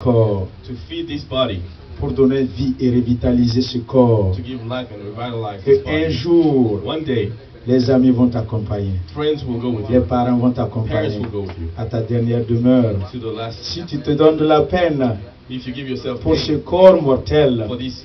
corps, to feed this body, pour donner vie et revitaliser ce corps. to give life and revitalize this Que un body. jour, One day, les amis vont t'accompagner, friends will go with les you, parents vont parents t'accompagner will go with you à ta dernière demeure. to the last. Si tu te donnes de la peine If you give yourself pour ce pain corps mortel, for this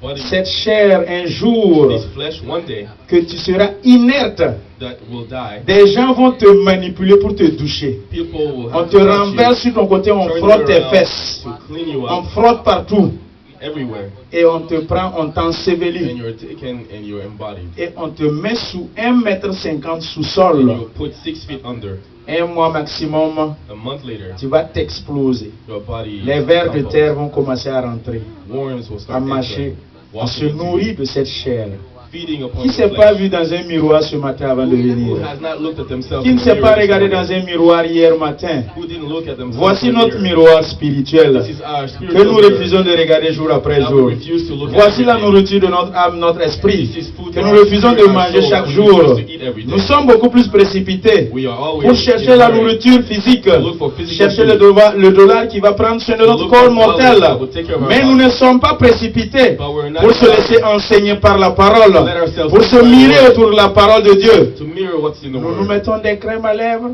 body, cette chair, un jour, this flesh, one day que tu seras inerte, that will die, des gens vont te manipuler pour te doucher. people will On have te to touch renverse sur ton côté, on turn you frotte tes around fesses, to clean you on up frotte partout everywhere, et on te prend, on and t'ensevelit you're taken and you're embodied. et on te met sous 1,50 m sous And sol. you're put 6 feet under. Un mois maximum, A month later, tu vas t'exploser. your body Les vers de crumbles. terre vont commencer à rentrer, Worms will à start marcher, entering, à se walking into nourrir you, de cette chair. feeding upon Qui ne your s'est pas flesh. vu dans un miroir ce matin avant de venir? Who has not looked at themselves Qui in ne the s'est pas mirror this regardé morning? dans un miroir hier matin? Who didn't look at themselves Voici in the notre mirror? miroir spirituel This is our que spiritual nous mirror. refusons de regarder jour après Now jour. we refuse to look Voici at la everything. nourriture de notre âme, notre esprit, This is food que for nous our refusons spirit, de our manger soul, chaque and we jour. refuse to eat every day. Nous sommes beaucoup plus précipités We are always pour chercher in a la hurry nourriture physique, to look for physical chercher food. le dollar qui va prendre soin de notre look corps for mortel. dollars that will take care of our Mais nous body. ne sommes pas précipités But we're not pour se hurry laisser enseigner par la parole, Let ourselves pour se be mirer guided autour de la parole de Dieu. to mirror what's in the Nous nous word. mettons des crèmes à lèvres,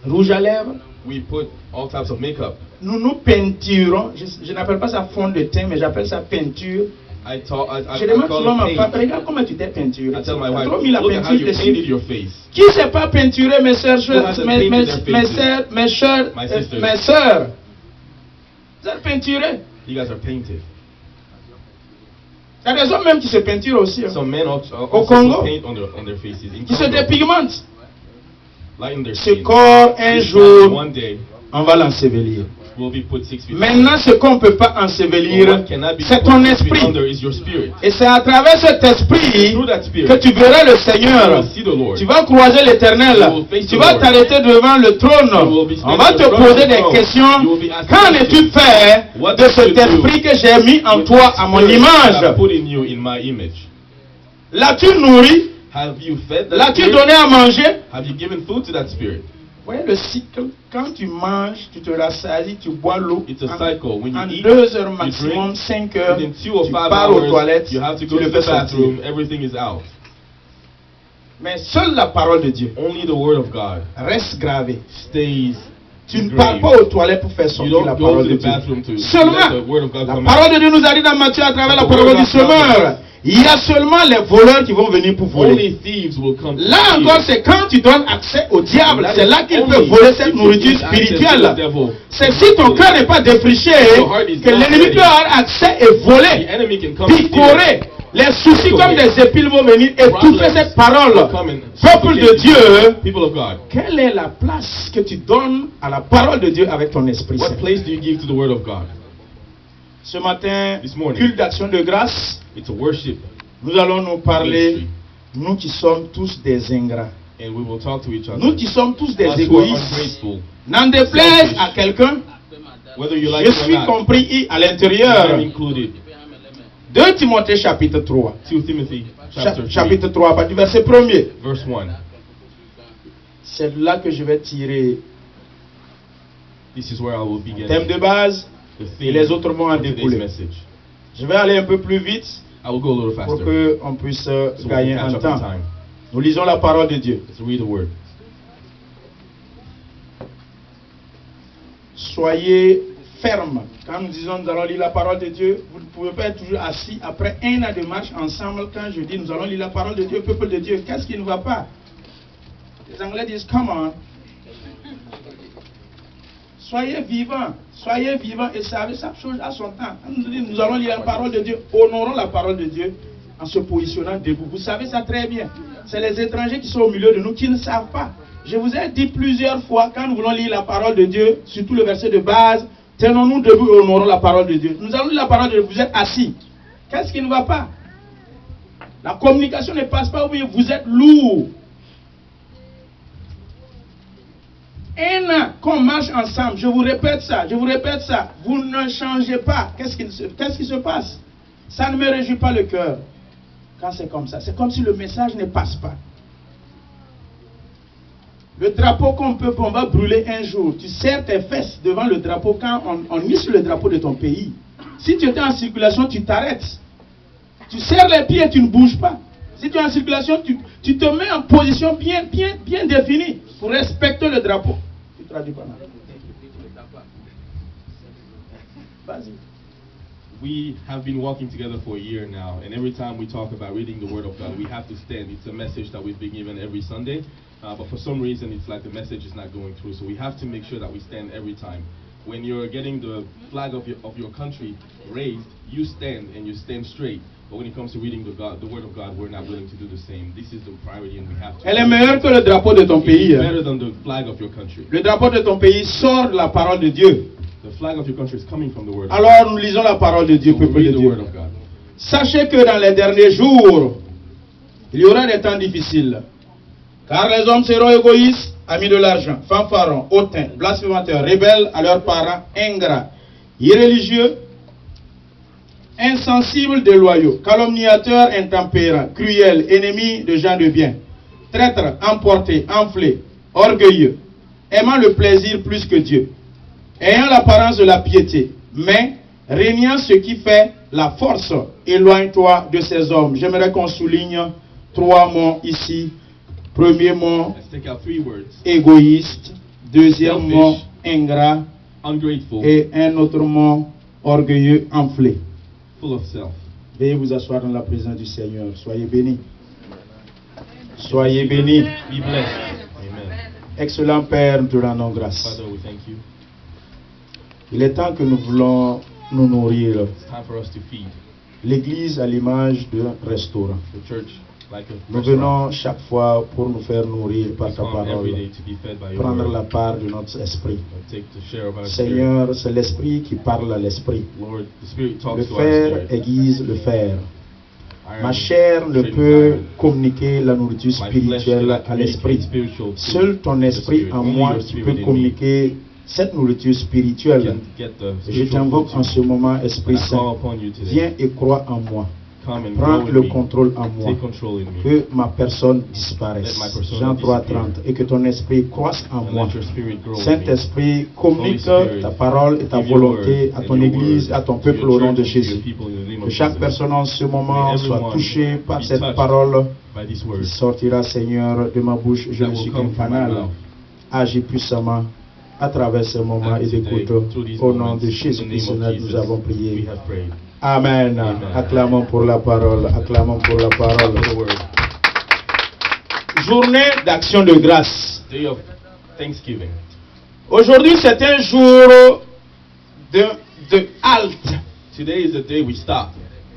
rouge à lèvres. We put all types of makeup. Nous nous peinturons. Je n'appelle pas ça fond de teint, mais j'appelle ça peinture. I Je call demande souvent à ma it femme, paint. regarde comment tu t'es peinturé. I Tu tell my as wife, trop mis la look at how peinture you painted dessus. your face. Qui s'est pas peinturé, mes soeurs, Who hasn't painted their faces? mes soeurs, My sisters. mes soeurs? Vous êtes peinturés. You guys are painted. Il y a des hommes même qui se peinturent aussi, hein, Some men also Congo. paint on their faces. In qui se Congo, dépigmentent. lighten their Ce skin. corps, un This jour, body, one day, on va l'ensevelir. will be put 6 feet Maintenant, ce qu'on ne peut pas under. ensevelir, What cannot be c'est put ton 6 feet esprit. under is your spirit. Et c'est à travers cet esprit Through that spirit, que tu verras le you Seigneur. will see the Lord. Tu vas croiser l'Éternel. You will face Tu the vas Lord. t'arrêter devant le You trône. will be On va te standing in front poser of the des throne. questions. You will be asking Qu'en es-tu questions. fait What de did cet you do esprit que j'ai mis en with toi, the à mon spirit that I image? put in you in my image? L'as-tu nourri? Have you fed that L'as-tu spirit? donné à manger? Have you given food to that spirit? Vous voyez le cycle. Quand tu manges, tu te rassasies, tu bois l'eau. It's a cycle. When you En eat, 2 heures you maximum, drink. 5 heures, Within 2 or tu 5 pars aux hours, toilettes, you have to tu go le to fais the sortir. bathroom. Everything is out. Mais seule la parole de Dieu Only the word of God reste gravée. stays Tu ne pars engraved. pas aux toilettes pour faire You sortir la don't go parole to de the Dieu. bathroom to let Seulement, the word of God la come parole out. de Dieu nous a dit dans Matthieu à travers la The parole word du of God semeur. Il y a seulement les voleurs qui vont venir pour voler. Only thieves will come to Là steal. encore, c'est quand tu donnes accès au diable. That C'est is là qu'il only peut voler if cette you nourriture give access to the spirituelle. devil. C'est si ton cœur n'est pas défriché Your heart is que not l'ennemi ready. peut avoir accès et The voler, enemy can come and steal. picorer. Les soucis comme des épiles vont venir étouffer cette parole. Will come and Peuple de suffocate Dieu, people of God. quelle est la place que tu donnes à la parole de Dieu avec ton esprit What saint? place do you give to the word of God? Ce matin, This morning. culte d'action de grâce, It's a worship nous allons nous parler, ministry, nous qui sommes tous des ingrats, and we will talk to each other. nous qui sommes tous des Us who are égoïstes. ungrateful, N'en déplaise à quelqu'un, whether you like je it or suis not. compris à I'm l'intérieur. included. 2 Timothée chapitre 3. 2 Timothy chapter 3, Chapitre 3, à partir du verset 1er. verse 1. C'est là que je vais tirer This is where I will le begin thème de base the et les theme autres vont en of today's découler. message. Je vais aller un peu plus vite I will go a little pour faster qu'on puisse so we gagner can en catch up in temps. time. Nous lisons la parole de Dieu. Let's read the word. Soyez fermes. Quand nous disons nous allons lire la parole de Dieu, vous ne pouvez pas être toujours assis après 1 an de marche ensemble. Quand je dis nous allons lire la parole de Dieu, peuple de Dieu, qu'est-ce qui ne va pas? Les Anglais disent come on. Soyez vivants et savez chaque chose à son temps. Quand nous disons nous allons lire la parole de Dieu, honorons la parole de Dieu en se positionnant debout. Vous savez ça très bien. C'est les étrangers qui sont au milieu de nous qui ne savent pas. Je vous ai dit plusieurs fois, quand nous voulons lire la parole de Dieu, surtout le verset de base, tenons-nous debout et honorons la parole de Dieu. Nous allons lire la parole de Dieu, vous êtes assis. Qu'est-ce qui ne va pas? La communication ne passe pas, oui, vous êtes lourd. Un an qu'on marche ensemble, je vous répète ça, vous ne changez pas. Qu'est-ce qui se passe? Ça ne me réjouit pas le cœur quand c'est comme ça. C'est comme si le message ne passe pas. Le drapeau on va brûler un jour. Tu serres tes fesses devant le drapeau quand on hisse le drapeau de ton pays. Si tu étais en circulation, tu t'arrêtes. Tu serres les pieds et tu ne bouges pas. Si tu es en circulation, tu te mets en position bien définie pour respecter le drapeau. Tu traduis pas mal. Vas-y. We have been walking together for a year now, and every time we talk about reading the Word of God, we have to stand. It's a message that we've been given every Sunday, but for some reason it's like the message is not going through, so we have to make sure that we stand every time. When you're getting the flag of your country raised, you stand and you stand straight. But when it comes to reading the Word of God, we're not willing to do the same. This is the priority, and we have to. Elle est meilleure que le drapeau de ton pays. It's better than the flag of your country. Le drapeau de ton pays sort de la parole de Dieu. The flag of your country is coming from the Word of Alors God. nous lisons la parole de Dieu, So we peuple de read the Dieu. Word of God. Sachez que dans les derniers jours, il y aura des temps difficiles. Car les hommes seront égoïstes, amis de l'argent, fanfarons, hautains, blasphémateurs, rebelles à leurs parents, ingrats, irréligieux, insensibles, déloyaux, calomniateurs, intempérants, cruels, ennemis de gens de bien, traîtres, emportés, enflés, orgueilleux, aimant le plaisir plus que Dieu, ayant l'apparence de la piété, mais régnant ce qui fait la force. Éloigne-toi de ces hommes. J'aimerais qu'on souligne 3 mots ici. Premier mot, Let's take out 3 words. égoïste. Deuxième Selfish. mot, ingrat. Ungrateful, Et un autre mot, orgueilleux, enflé. full of self. Veuillez vous asseoir dans la présence du Seigneur. Soyez bénis. Soyez bénis. Be blessed. Amen. Excellent Père, nous te rendons grâce. Father, we thank you. Il est temps que nous voulons nous nourrir. It's time for us to feed L'Église à l'image d'un restaurant. the church like a Nous restaurant. venons chaque fois pour nous faire nourrir par We ta come every parole, day to be fed by your prendre word, la part de notre esprit. and take the share of our spirit. Seigneur, c'est l'esprit qui parle à l'esprit. Lord, the Spirit Le talks to our fer spirit. aiguise le fer. Iron Ma chair ne strengthens peut iron. communiquer la nourriture My flesh cannot spirituelle à communicate l'esprit. spiritual food Seul ton to the esprit spirit. en Only moi your qui spirit peut in me communiquer cette nourriture spirituelle. can get the Je spiritual t'invoque food en to ce me. moment, Esprit And I call Saint. upon you today. Viens et crois en moi. Come and Prends grow in le me. contrôle en moi. Take control in me. Que ma personne disparaisse. Let my persona Jean 3, disappear. 30. Et que ton esprit croisse en And moi. let your spirit grow in me. Saint-Esprit, communique Holy Spirit, ta parole et ta give your volonté word à and ton your Église, word à ton to your peuple au nom de church and to your Jésus. people in the name Que of chaque Jesus. personne en ce moment May soit everyone touchée par be cette touched parole by this qui word sortira, Seigneur, de ma bouche. Je that ne will suis qu'un come from my canal. mouth. Agis puissamment à travers ce moment And et today, d'écoute. through these Au nom moments, de in Jésus-Christ, the name of nous Jesus, avons we prié. have prayed. Amen. Amen. Acclamons pour la parole. Acclamons pour la parole. For the word. Journée d'action de grâce. Day of Thanksgiving. Aujourd'hui, c'est un jour de halte. Today is the day we stop.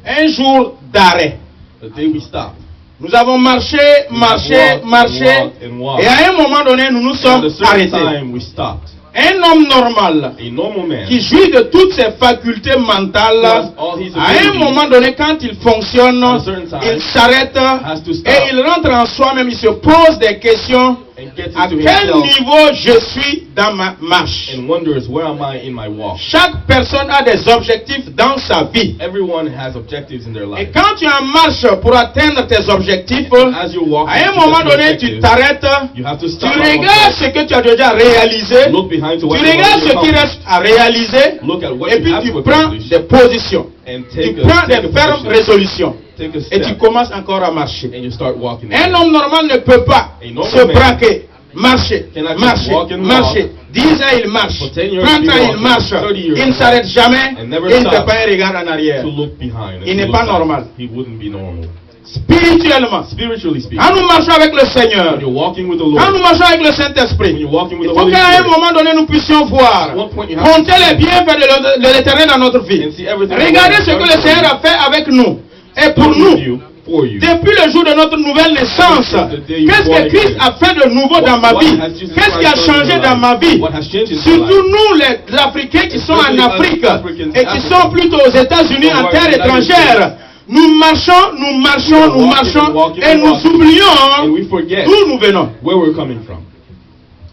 Un jour d'arrêt. The day we stop. Nous avons marché, marché, walked and marché. walked and walked. Et à un moment donné, nous nous And sommes at a certain arrêtés. time we stopped. Un homme normal A normal man qui jouit de toutes ses facultés mentales, has all his à un abilities. moment donné, quand il fonctionne, At a certain time, il s'arrête has to stop. et il rentre en soi-même, il se pose des questions. and gets À into quel himself niveau je suis dans ma marche? and wonders, where am I in my walk? Chaque personne a des objectifs dans sa vie. Everyone has objectives in their Et life. quand tu es en marche pour atteindre tes objectifs, As you walk, à un moment donné, tu t'arrêtes, you have to tu stop. regardes ce que tu as déjà réalisé, Look behind to tu what regardes ce qui you reste à réaliser, Look at what et you puis have tu to prends accomplish des positions. and Tu take prends a des fermes position. résolutions. Take a Et tu step commences encore à marcher. and you start walking. Un homme normal ne peut pas A normal se man braquer, marcher, cannot just marcher, walk and marcher. 10 ans il marche, For 10 years 30 he ans il walking, marche, 30 years il ne he s'arrête walks, jamais, and never il ne fait stops pas un regard en arrière. to look behind. Il and n'est to pas look back. normal. He wouldn't be normal. Spirituellement, Spiritually speaking, quand nous marchons avec le Seigneur, when you're walking with the quand nous Lord, marchons avec le when Saint-Esprit, you're walking with il the faut Holy qu'à un Spirit, moment donné nous puissions voir, at one point you have compter to les bienfaits de l'Éternel dans notre vie. and see everything. Regardez that ce que God le has Seigneur done a fait avec nous et pour with nous. you, for you. Depuis le jour de notre nouvelle naissance, qu'est-ce que Christ a fait de nouveau dans ma vie? Qu'est-ce qui a changé dans ma vie? What has changed in your Surtout life? nous, les Africains qui sont en Especially us Afrique Africans et qui sont plutôt aux États-Unis en terre étrangère. Nous marchons, nous marchons, nous marchons et nous And oublions we forget d'où nous venons. where we're coming from.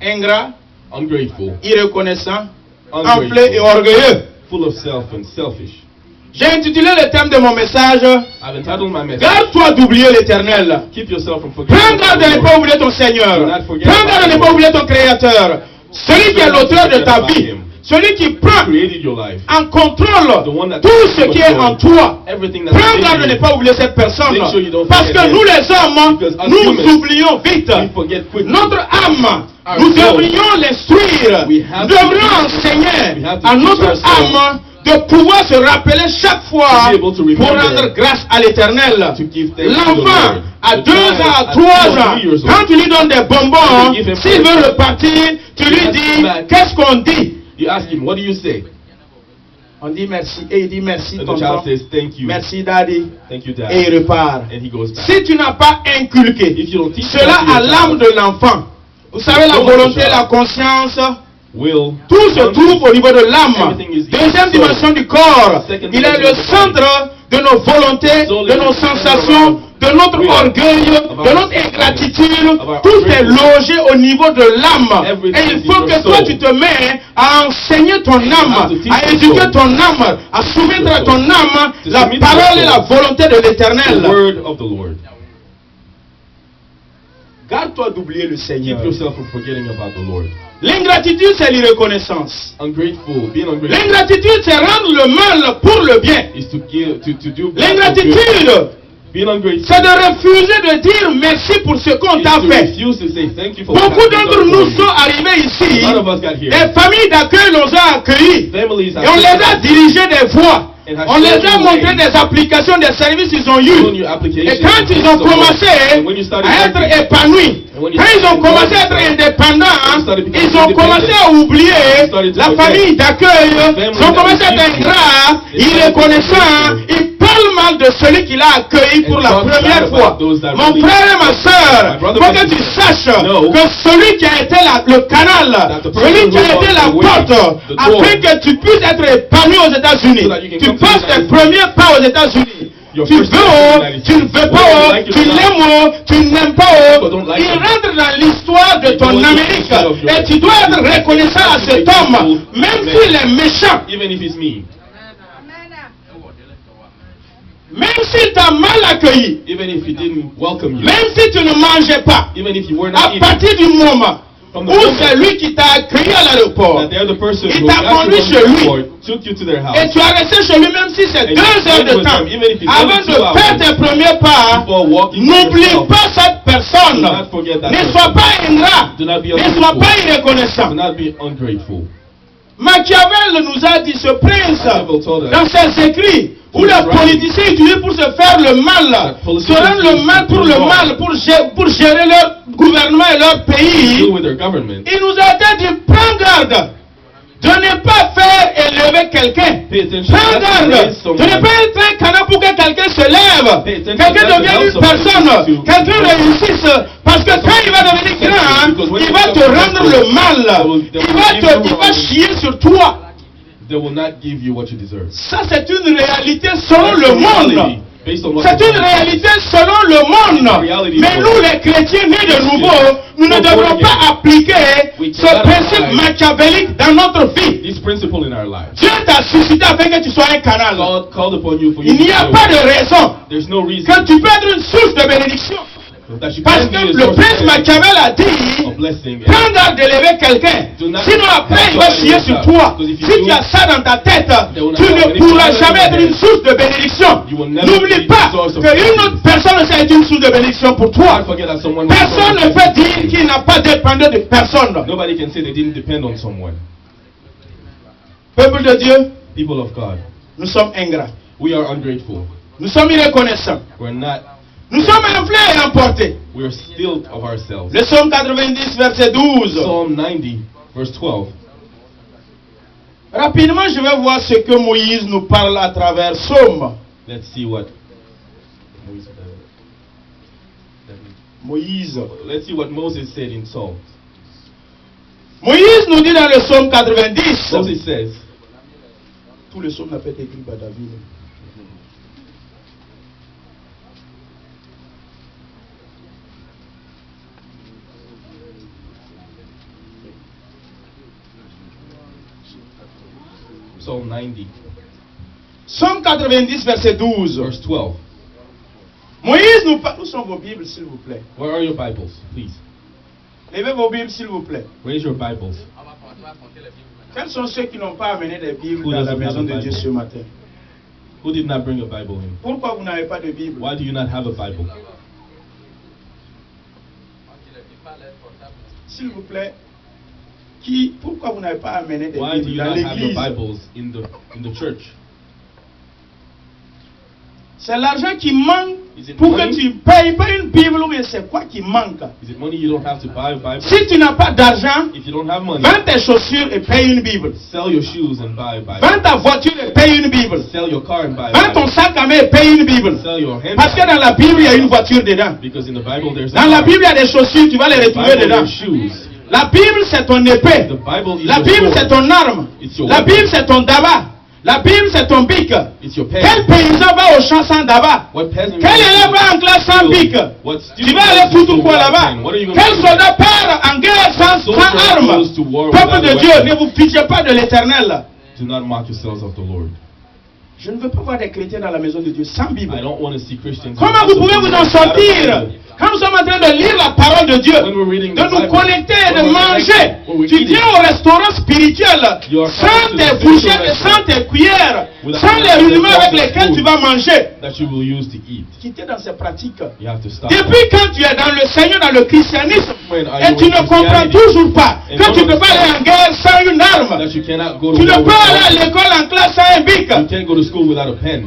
Ingrat, Ungrateful, irreconnaissant, enflé et ungrateful, orgueilleux. full of self and selfish. J'ai intitulé le thème de mon message. I've entitled my message. Garde-toi d'oublier l'Éternel. Keep yourself from forgetting Prends garde de ne pas oublier ton Seigneur. Prends garde de ne pas oublier ton Créateur. Celui qui est l'auteur de ta vie. Celui qui prend created your life. en contrôle tout ce qui est en toi. Prends garde de ne pas oublier cette personne. Parce que nous les hommes, nous oublions vite. Notre âme, nous devrions l'instruire. Nous devrions enseigner à notre âme de pouvoir se rappeler chaque fois pour rendre grâce à l'Éternel. L'enfant à 2 ans, à 3 ans, quand tu lui donnes des bonbons, s'il veut repartir, tu lui dis, qu'est-ce qu'on dit? You ask him, what do you say? On dit merci, et il dit merci, And the tonton. child says, thank you. Merci, daddy. Thank you, Dad. Et il repart. And he goes back. Si tu n'as pas inculqué If you don't teach cela that to à your l'âme child, de l'enfant, vous savez, la volonté, la conscience, will tout se trouve au niveau de l'âme. Everything is Deuxième soul. dimension du corps. Second Il est dimension le of the centre de nos volontés, Soul de is nos the center sensations, of de notre will, orgueil, of de our notre ingratitude. of our Tout est ungratefulness. logé au niveau de l'âme. Everything Et il is faut in que your toi soul. tu te mets à enseigner ton have âme, to teach à your éduquer soul. ton âme, à soumettre à Your ton soul. âme To la submit to your parole et la soul. volonté de The l'Éternel. word of the Lord. Garde-toi d'oublier le Seigneur. Keep yourself from forgetting about the Lord. L'ingratitude, c'est l'irreconnaissance. Being ungrateful L'ingratitude, c'est rendre le mal pour le bien. is to give, to do bad for good. L'ingratitude, Being ungrateful c'est de refuser de dire merci pour ce qu'on is t'a to fait. refuse to say thank you for what Beaucoup God has d'entre done nous for you. sont arrivés ici, None of us got here. des familles d'accueil nous ont accueillis, Families et on les a dirigés des voies. And has On les shown a you montré ways. des applications, des services qu'ils ont Shown eus. you applications Et quand ils and ont so on. commencé And when you started à être working, épanouis, and when you quand ils ont started commencé à working, être indépendants, when you started becoming ils ont commencé à oublier started to la forget famille d'accueil, family ils ont commencé à that être received you. ingrats, They irreconnaissants, started to ils parlent mal de celui qui l'a accueilli pour And la talk bad première about fois. those that Mon really- frère et ma soeur, My brother faut and que tu sister, saches know que celui qui a été le canal, that the person celui qui a who été walked la the way, porte, the door, afin que tu puisses être épanoui aux États-Unis. so that you can Tu come to passes the tes United premiers pas aux États-Unis. Your Tu first veux, step in the United tu ne States. veux pas, Whether you like it tu or not. l'aimes, tu n'aimes pas, People don't like il it. rentre dans l'histoire de They ton go into the Amérique. history of your- Et tu dois être reconnaissant à cet homme, même s'il est méchant, Even if it's me, même s'il t'a mal accueilli, even if he didn't welcome you, même si tu ne mangeais pas, even if you were à not eating, partir du moment from the où moment c'est lui qui t'a accueilli à l'aéroport, that they're the person Il who t'a got you conduit from chez the lui. airport, took you to their house, et tu as resté chez lui même si c'est 2 heures de temps, avant de faire tes premiers pas, before walking n'oublie yourself, pas cette personne. do not forget that Ne person. sois pas ingrat. Do not be Ne sois ungrateful. pas irreconnaissant. Do not be ungrateful. Machiavel nous a dit, ce prince, Machiavel told us dans ses écrits, où les politiciens utilisent pour se faire le mal, se rendent le mal, pour gérer leur gouvernement et leur deal pays. with their government. Il nous a dit, prends garde de ne pas faire élever quelqu'un. Pay attention. Prends Not to garde raise de someone. ne pas être un canard pour que quelqu'un se lève, Pay attention quelqu'un not to devienne help une somebody personne, to- quelqu'un réussisse. Parce que quand il va devenir grand, il va te rendre le mal. Il va chier sur toi. They will not give you what you deserve. Ça, c'est une réalité selon That's le the monde. reality, based on what C'est you une believe. réalité selon le monde. reality Mais for nous, les chrétiens nés de nouveau, nous ne devrons pas appliquer ce principe machiavélique dans notre vie. This principle in our lives. Dieu t'a suscité afin que tu sois un canal. God called upon you for you Il n'y to a do pas it. de raison There's no reason que tu peux être une source de bénédiction. that you Parce can't be que a le source prince of Machiavel a dit, a blessing. prends garde d'élever quelqu'un. Sinon après il va chier sur toi. Si tu as ça dans ta tête, tu ne pourras jamais être une source de bénédiction. N'oublie pas qu'une autre personne c'est une source de bénédiction pour toi. Don't forget that someone Personne ne peut dire qu'il n'a pas dépendé de personne. Nobody can say they didn't depend on someone. Peuple de Dieu, People of God, nous sommes ingrats. we are ungrateful. Nous sommes irreconnaissants. We're not. Nous sommes enflés et emportés. We are still of ourselves. Le psaume 90, verset 12. Psalm 90, verse 12. Rapidement, je vais voir ce que Moïse nous parle à travers psaume. Let's see what. Moïse. Let's see what Moses said in Psalms. Moïse nous dit dans le psaume 90. Moses says, Tout le psaume n'a pas été écrit par David. Psalm 90. Somme 90, verset 12. verse 12. Moïse nous parle. Où sont vos Bibles, s'il vous plaît? Where are your Bibles? Please. Levez vos Bibles, s'il vous plaît. Raise your Bibles. Quels sont ceux qui n'ont pas amené des Bibles Who dans la doesn't maison have de a Dieu Bible? ce matin? Who did not bring a Bible in? Pourquoi vous n'avez pas de Bible? Why do you not have a Bible? S'il vous plaît, pourquoi vous n'avez pas amené des Why do Bibles you dans not have your l'église? Bibles in the church? C'est l'argent qui manque Is it pour que money? tu payes pas une Bible, mais c'est quoi qui manque? Is it money you don't have to buy a Bible? Si tu n'as pas d'argent, If you don't have money, vends tes chaussures et paye une Bible. sell your shoes and buy a Bible. Vends ta voiture et paye une Bible. Sell your car and buy a Vends ton Bible. sac à main et paye une Bible. Sell your Parce que handbag. dans la Bible, il y a une voiture dedans. Because in the Bible there's a Dans la car. Bible, il y a des chaussures, tu vas les In the retrouver Bible dedans. there's shoes. La Bible, c'est ton épée. The Bible is La your Bible, sword. c'est ton arme. It's your La weapon. Bible, c'est ton daba. La Bible, c'est ton bic. It's your pen. Quel paysan va au champ sans daba? What peasant Quel élève va en classe sans bic? What Tu student vas aller goes foutre to quoi war là-bas? then? What are you going Quel to do? soldat part en guerre sans Soldier arme? goes to war Peuple without de a Dieu, weapon. ne vous fiez pas de l'éternel. Do not mock yourselves of the Lord. Je ne veux pas voir des chrétiens dans la maison de Dieu sans Bible. I don't want to see Christians. Comment vous pouvez vous en sortir? Quand nous sommes en train de lire la parole de Dieu, When we're reading de the nous Bible, connecter et de when we're manger, connected, when we're tu eating, viens au restaurant spirituel You are sans coming to tes the fourchettes et spiritual sans tes cuillères, without sans les the rudiments avec food lesquels tu vas manger. that you will use to eat. Quitter dans ces pratiques. You have to stop. Depuis quand tu es dans le Seigneur, dans le christianisme, When are et you tu in ne comprends Christianity? toujours pas And que don't tu ne peux pas aller en guerre sans une arme. That you cannot go to Tu ne war peux aller à without. l'école en classe sans un bic. You can't go to school without a pen.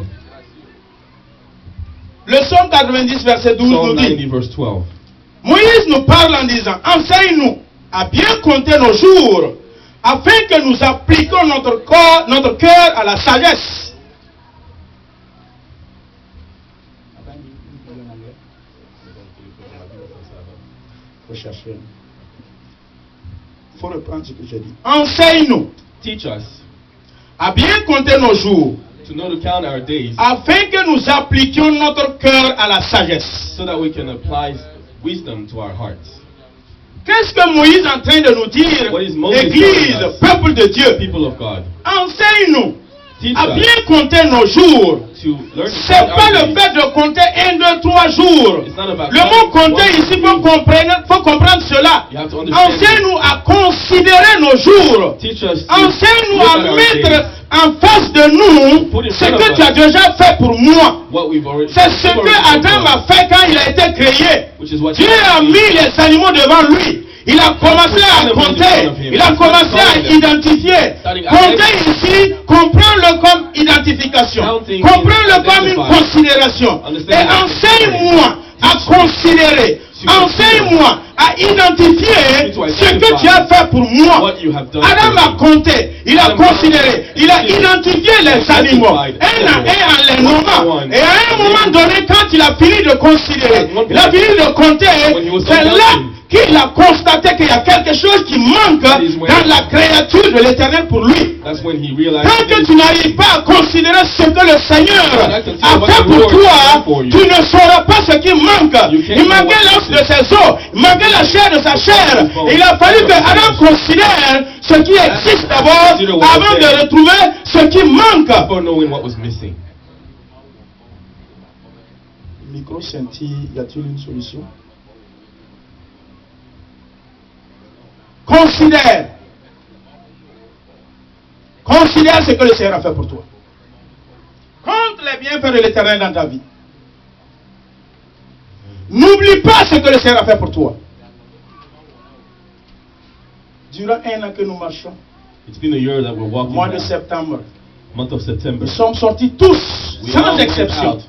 Le psaume 90, verset 12 nous Psalm dit, 90 verse 12. Moïse nous parle en disant, enseigne-nous à bien compter nos jours, afin que nous appliquions notre cœur à la sagesse. Faut chercher. Faut reprendre ce que j'ai dit. Enseigne-nous Teach us à bien compter nos jours, to know to count our days afin que nous appliquions notre cœur à la sagesse. so that we can apply wisdom to our hearts. Qu'est-ce que Moïse est en train de nous dire? What is Moses Église, telling us? peuple de Dieu, People of God, enseigne-nous teach à us bien compter nos jours. to learn to C'est count pas our le days. fait de compter 1, 2, 3 jours. It's not about Le mot counting compter one, ici, two, faut comprendre cela. You have to understand. Enseigne-nous à considérer nos jours. Teach us to Enseigne-nous look à at our mettre days, en face de nous Put in ce front que of tu as us. déjà fait pour moi. what we've already. C'est ce we've que already Adam a done, fait quand il a été créé. which is what Dieu a mis les animaux devant lui. Il a commencé à compter. Il a commencé à identifier. Compter ici, comprends-le comme identification. Comprends-le comme une considération. Et enseigne-moi à considérer. Enseigne-moi à identifier ce que tu as fait pour moi. what you have done. Adam for a me. compté, il a considéré, il a identifié les animaux, un à un en les nommant. Et à un moment donné, quand il a fini de considérer, il a fini de compter, c'est là qu'il a constaté qu'il y a quelque chose qui manque dans la créature de l'Éternel pour lui. That's when he realized Tant que that tu n'arrives pas à considérer ce que le Seigneur a fait pour toi, tu ne sauras pas ce qui manque. Il manquait l'os de ses os, il manquait la chair de sa chair. Et il a fallu que Adam considère ce qui existe d'abord avant de retrouver ce qui manque. before knowing what was missing. Micro scintille, y a-t-il une solution? Considère. Considère ce que le Seigneur a fait pour toi. Compte les bienfaits de l'Éternel dans ta vie. N'oublie pas ce que le Seigneur a fait pour toi. Durant un an que nous marchons, It's been a year that we're walking mois de now. septembre, Month of September. nous sommes sortis tous, We sans all went exception. out.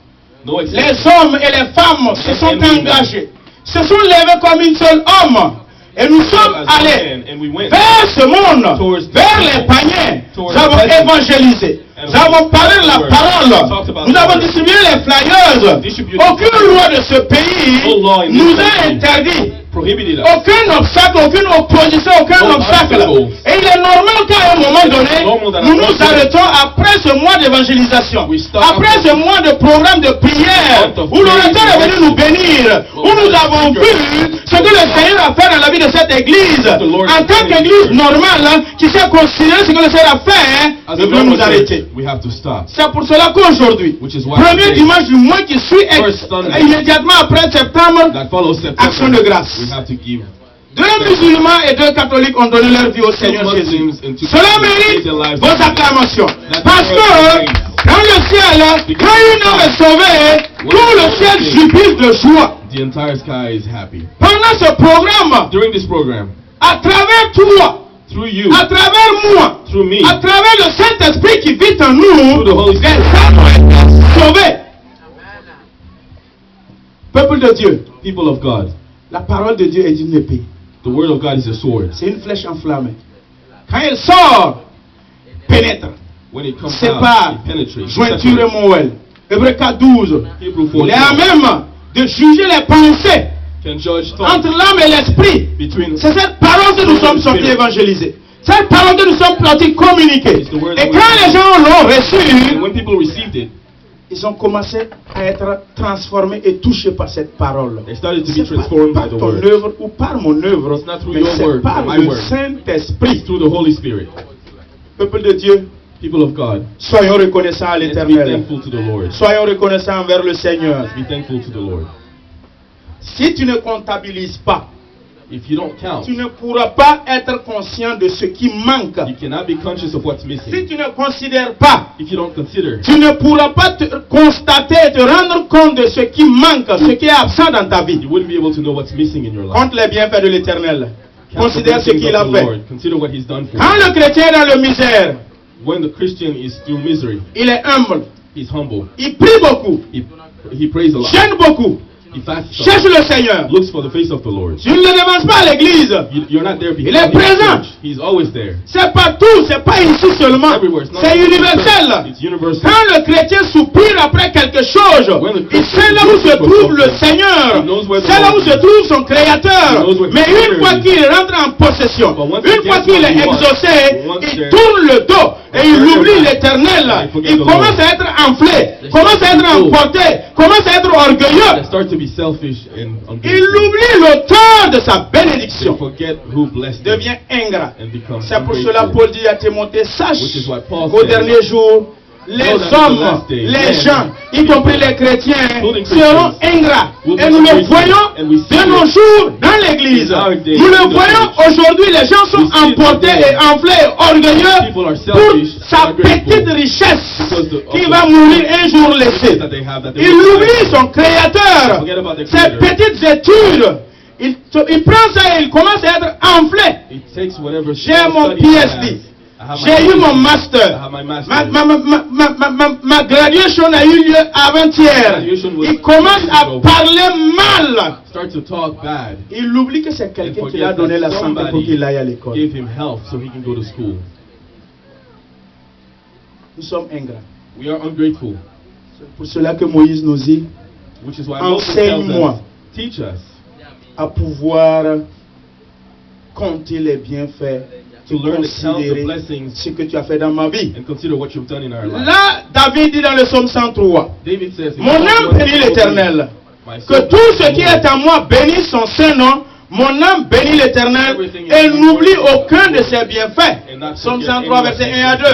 No Les exception. hommes et les femmes se sont engagés, se sont levés comme un seul homme. Et nous sommes As allés man, and we went vers ce monde, towards the vers people, les païens. towards Nous avons the peasants. évangélisé. And Nous avons parlé de la we parole. talked about Nous the avons word. distribué les flyers. Distributed Aucune the loi de ce pays No law in nous this a country interdit prohibited us. Aucun obstacle, aucune opposition, aucun No obstacle. obstacles. Et il est normal qu'à un moment donné, Normal that nous at nous one point, arrêtons après ce mois d'évangélisation, we stop après after ce mois de programme de prière, month of où l'orateur praise est venu and nous bénir, où Lord, nous the avons speaker, vu ce que le Seigneur a fait dans la vie de cette église. the Lord En is tant doing qu'église here. normale, qui sait considérer ce que le Seigneur a fait, As nous a devons normal nous arrêter. church, we have to stop. C'est pour cela qu'aujourd'hui, Which is why premier today, dimanche du mois qui suit, First Sunday, immédiatement après septembre, that follows action September, de grâce. we have to give. 2 musulmans et 2 catholiques ont donné leur vie au Seigneur Jésus. Muslims and two Cela Christians mérite gave their lives vos to Jesus. acclamations. That's Parce the que word of dans le ciel, quand une âme est sauvée, tout le ciel jubile de joie. The entire sky is happy. Pendant ce programme, During this program, à travers toi, through you, à travers moi, through me, à travers le Saint-Esprit qui vit en nous, through the Holy les Spirit, âmes ont été sauvées. Peuple de Dieu, people of God, la parole de Dieu est une épée. the word of God is a sword. C'est une flèche enflammée. Quand elle sort, pénètre, When it comes sépare, out, it penetrates. jointure et separates. moelle. Hébreux 4, 12. Hebrew Il 4, est à même de juger les pensées can judge thoughts entre l'âme et l'esprit. between. C'est cette parole que nous sommes sortis évangéliser. Cette parole que nous sommes sortis communiquer. Et quand les gens l'ont And reçu, when people received it, ils ont commencé à être transformés et touchés par cette parole. they started to be C'est transformed pas by the ton word. œuvre ou par mon œuvre, It's not through mais your c'est word, par my le word. Saint-Esprit. It's through the Holy Spirit. Peuple de Dieu, People of God, soyons reconnaissants à let's be l'Éternel. thankful to the Lord. Soyons reconnaissants envers le Seigneur. Be thankful to the Lord. Si tu ne comptabilises pas, If you don't count, tu ne pourras pas être conscient de ce qui manque. you cannot be conscious of what's Si missing. tu ne considères pas, If you don't consider, tu ne pourras pas te constater et te rendre compte de ce qui manque, ce qui est absent dans ta vie. you wouldn't be able to know what's missing in your life. Compte les bienfaits de l'Éternel. Count the Considère ce blessings qu'il of a the fait. Lord. Consider what He's done for Quand you. le chrétien est dans la misère, When the Christian is through misery, il est humble. he's humble. Il prie beaucoup. He prays a lot. Gêne beaucoup. He fasts a Cherche lot. le Seigneur. Looks for the face of the Lord. Tu ne le devances pas à l'église. You're not there Il behind est him présent. at church. He's always there. C'est partout, c'est pas ici seulement. Everywhere. It's not C'est only in universel. church, it's universal. Quand le chrétien soupire après quelque chose, When the il Christian sait là où se looks for trouve le something, Seigneur. he knows where the C'est là où Lord se is. trouve son Créateur. He knows where Mais his une fois Creator is. qu'il rentre en possession, But once une he fois gets qu'il what est he wants, exaucé, once il there- tourne le dos et il Turn oublie your back. l'Éternel. And forget Il the commence Lord. à être enflé, Let's commence à être start to go. emporté, commence à être orgueilleux. They start to be selfish and Il ungrateful. oublie l'auteur de sa They bénédiction. forget who blessed them Devient ingrat. and become C'est pour cela ungrateful. Paul dit à Timothée, sache Which is what Paul qu'au said. dernier jour, les Know that in the hommes, last day, les men, gens, y compris les chrétiens, including seront Christians, ingrats. will be Et nous le ungrateful. voyons And we see de nos it jours dans l'église. in our day, Nous in le the voyons church. aujourd'hui, les gens sont We see it emportés today. et enflés et orgueilleux People are pour selfish, sa ungrateful, petite richesse because of qui the va mourir un jour laissée. that they have, that they Il will oublie find. son créateur, Forget about their ses creator. petites études. Il prend ça et il commence à être enflé. It takes whatever J'ai mon studies he has. PhD. I have my J'ai eu mon PhD. I master. have my master's. Ma graduation a eu lieu avant-hier. Graduation was- Il commence à parler mal. Start to talk bad. Il oublie que c'est quelqu'un qui lui a donné la santé pour qu'il aille à l'école. Give him health so he can go to school. Nous sommes ingrats. We are ungrateful, C'est pour cela que Moïse nous dit which is why Moses tells enseigne-moi us, teach us à pouvoir compter les bienfaits, to learn to count the considérer blessings ce que tu as fait dans ma vie. and consider what you've done in our life. Là, David dit dans le psaume 103, David says, mon âme bénit l'Éternel. My Que soul tout ce blesses qui the Lord. est en moi bénisse son Saint-Nom. Mon âme bénit l'Éternel et n'oublie aucun de ses bienfaits. Psaume 103, verset 1 à 2.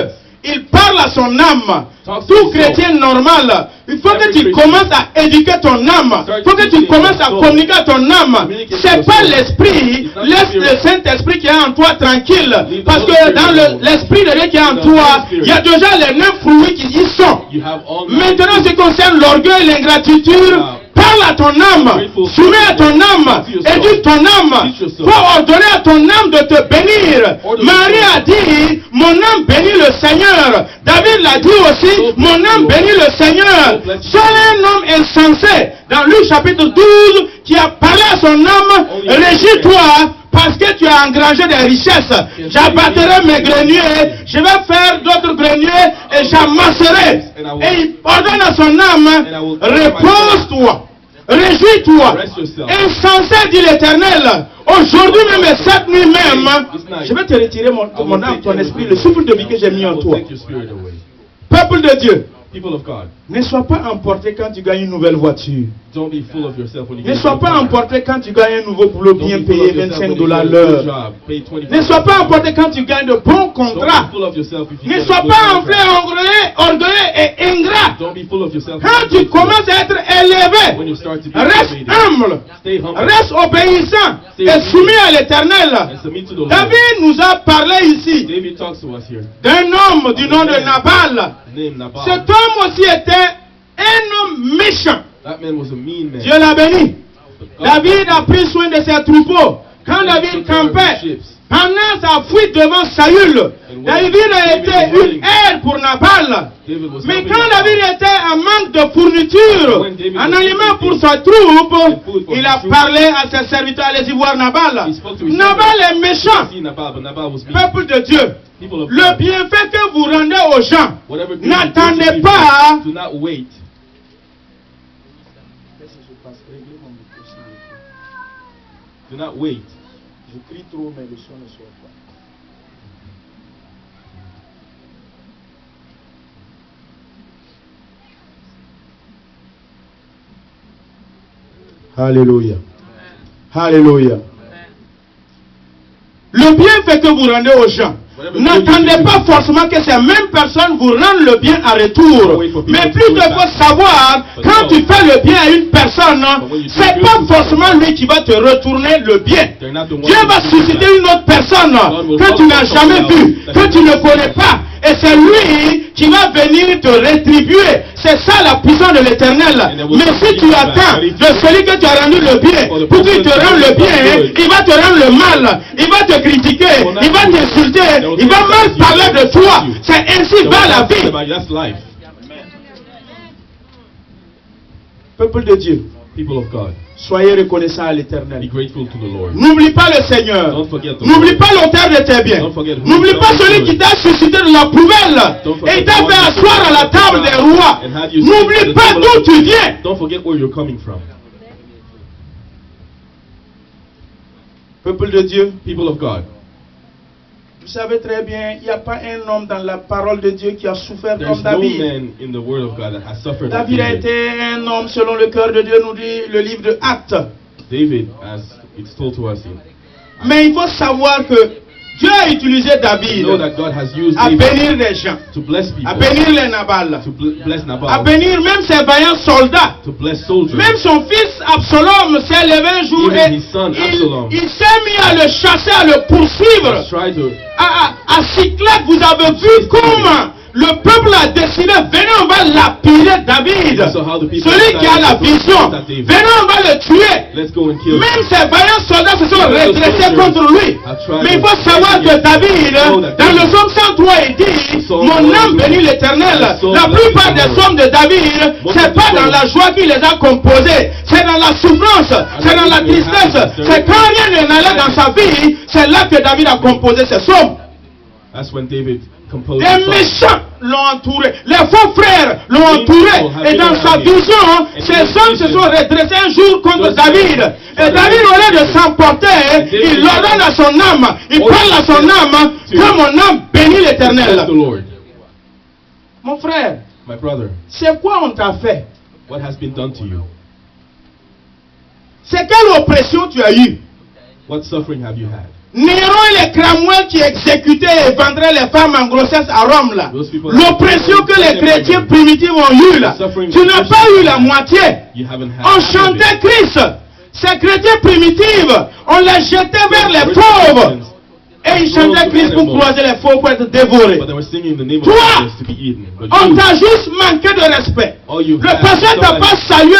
Il parle à son âme. Tout chrétien normal, il faut que tu commences à éduquer ton âme. Il faut que tu commences à communiquer à ton âme. C'est pas l'esprit. Laisse le Saint-Esprit qui est en toi tranquille. Parce que dans l'esprit de Dieu qui est en toi, il y a déjà les 9 fruits qui y sont. You have all Maintenant, ce qui concerne l'orgueil, l'ingratitude, parle à ton âme, soumets à ton âme, éduque ton âme, faut ordonner à ton âme de te bénir. Marie a dit, mon âme bénit le Seigneur. David l'a dit aussi, mon âme bénit le Seigneur. Seul un homme insensé, dans Luc chapitre 12, qui a parlé à son âme, réjouis-toi, parce que tu as engrangé des richesses. J'abattrai mes greniers, je vais faire d'autres greniers et j'amasserai. Et il ordonne à son âme, repose-toi. Réjouis-toi. Rest yourself. Insensé, dit l'Éternel. Aujourd'hui même et cette nuit même, je vais te retirer mon âme, ton esprit, le souffle de vie que j'ai mis en toi. Take your spirit away. Peuple de Dieu, People of God, ne sois pas emporté quand tu gagnes une nouvelle voiture. don't be full of yourself when you Ne get sois a pas car. emporté quand tu gagnes un nouveau boulot Don't bien be full payé, of yourself 25 when you $ get a good l'heure. job, pay 25 Ne sois pas emporté quand tu gagnes de bons Don't contrats. be full of yourself if you Ne get a sois good pas enflé, contract. orgueilleux et ingrat. Don't be full of yourself. Quand tu commences à être élevé, When you start to be reste elevated, humble, stay humble reste obéissant et soumis à l'Éternel. and submit to the Lord. David nous a parlé ici David talks to us here. d'un homme du nom de Nabal. Name Nabal. Cet homme aussi était un homme méchant. That man was a mean man. Dieu l'a béni. But God David a blessed him. pris soin de ses troupeaux. Quand David campait, pendant sa fuite devant Saül, David a été une aide pour Nabal. David was Mais helping quand Nabal. David était en manque de fourniture, en aliment pour sa troupe, il a parlé à ses serviteurs, allez-y voir Nabal. Nabal est méchant. See Nabal, but Nabal was mean. Peuple de Dieu, People of le God, bienfait que vous rendez aux gens, whatever good you do to n'attendez people, pas. do not wait. Do not wait. Je crie trop, mais le son ne sort pas. Alléluia. Alléluia. Le bienfait que vous rendez aux gens, n'attendez pas forcément que ces mêmes personnes vous rendent le bien en retour. Mais plutôt il faut savoir, quand tu fais le bien à une personne, c'est pas forcément lui qui va te retourner le bien. They're not the ones Dieu va who do susciter that. une autre personne que tu n'as jamais vue, que tu ne connais pas. Et c'est lui qui va venir te rétribuer. C'est ça la puissance de l'Éternel. Mais si tu attends de celui que tu as rendu le bien, pour qu'il te rende le bien, il va te rendre le mal. Il va te critiquer, il va t'insulter, il va mal parler de toi. C'est ainsi va la vie. That's life. Peuple de Dieu, People of God, soyez reconnaissants à be l'Éternel. grateful to the Lord. N'oublie pas le Seigneur. Don't forget the N'oublie Lord. pas l'auteur de tes biens. Don't forget who N'oublie is pas the celui Lord. qui t'a suscité de la poubelle Don't et forget il t'a the one fait who asseoir à la took you table out des rois. and had you sit N'oublie at the pas table d'où of tu kings. viens. Don't forget where you're coming from. Peuple de Dieu, People of God, vous savez très bien, il n'y a pas un homme dans la parole de Dieu qui a souffert there's comme no David. man in the Word of God that has suffered like David a David. été un homme selon le cœur de Dieu, nous dit le livre de Actes. David, as it's told to us here, Mais il faut savoir que Dieu a utilisé David know that God has used à David bénir les gens, to bless people, à bénir les Nabal, to bless à Nabal, bénir même ses vaillants soldats. to bless soldiers. Même son fils Absalom s'est levé un jour Even et his son, Absalom. il s'est mis à le chasser, à le poursuivre. Has tried to À Cyclac, vous avez vu comment le peuple a décidé, venez on va lapider David. So how the people Celui qui a la decided to vision, attack David. venez on va le tuer. let's go and kill. Même ses vaillants soldats se sont redressés contre lui. Mais il faut savoir que David, dans le psaume 103, il dit, mon âme bénit l'Éternel. La plupart des psaumes de David, c'est pas dans la joie qu'il les a composés, c'est dans la souffrance, c'est dans la tristesse, c'est quand rien n'allait dans sa vie, c'est là que David a composé ses psaumes. That's when David composed Les the song. méchants l'ont entouré, les faux frères l'ont entouré, et dans sa vision, ces hommes se sont redressés un jour contre David. Et David, au lieu de s'emporter, il ordonne à son âme, il parle à son âme, que mon âme bénit Bless l'Éternel. the Lord. Mon frère, My brother, c'est quoi on t'a fait? what has been done to you? C'est quelle oppression tu as eue? What suffering have you had? Néron et les Cromwell qui exécutaient et vendraient les femmes en grossesse à Rome là. L'oppression que les chrétiens primitifs ont eue là. Tu n'as pas eu la moitié. You haven't had On half of chantait it. Christ. Ces chrétiens primitifs, on les jetait vers les pauvres. Et ils chantaient Christ pour croiser les pauvres pour être dévorés. But they were singing the name of Toi, Jesus to be eaten. But on you, t'a juste manqué de respect. all you Le had, pasteur t'a pas salué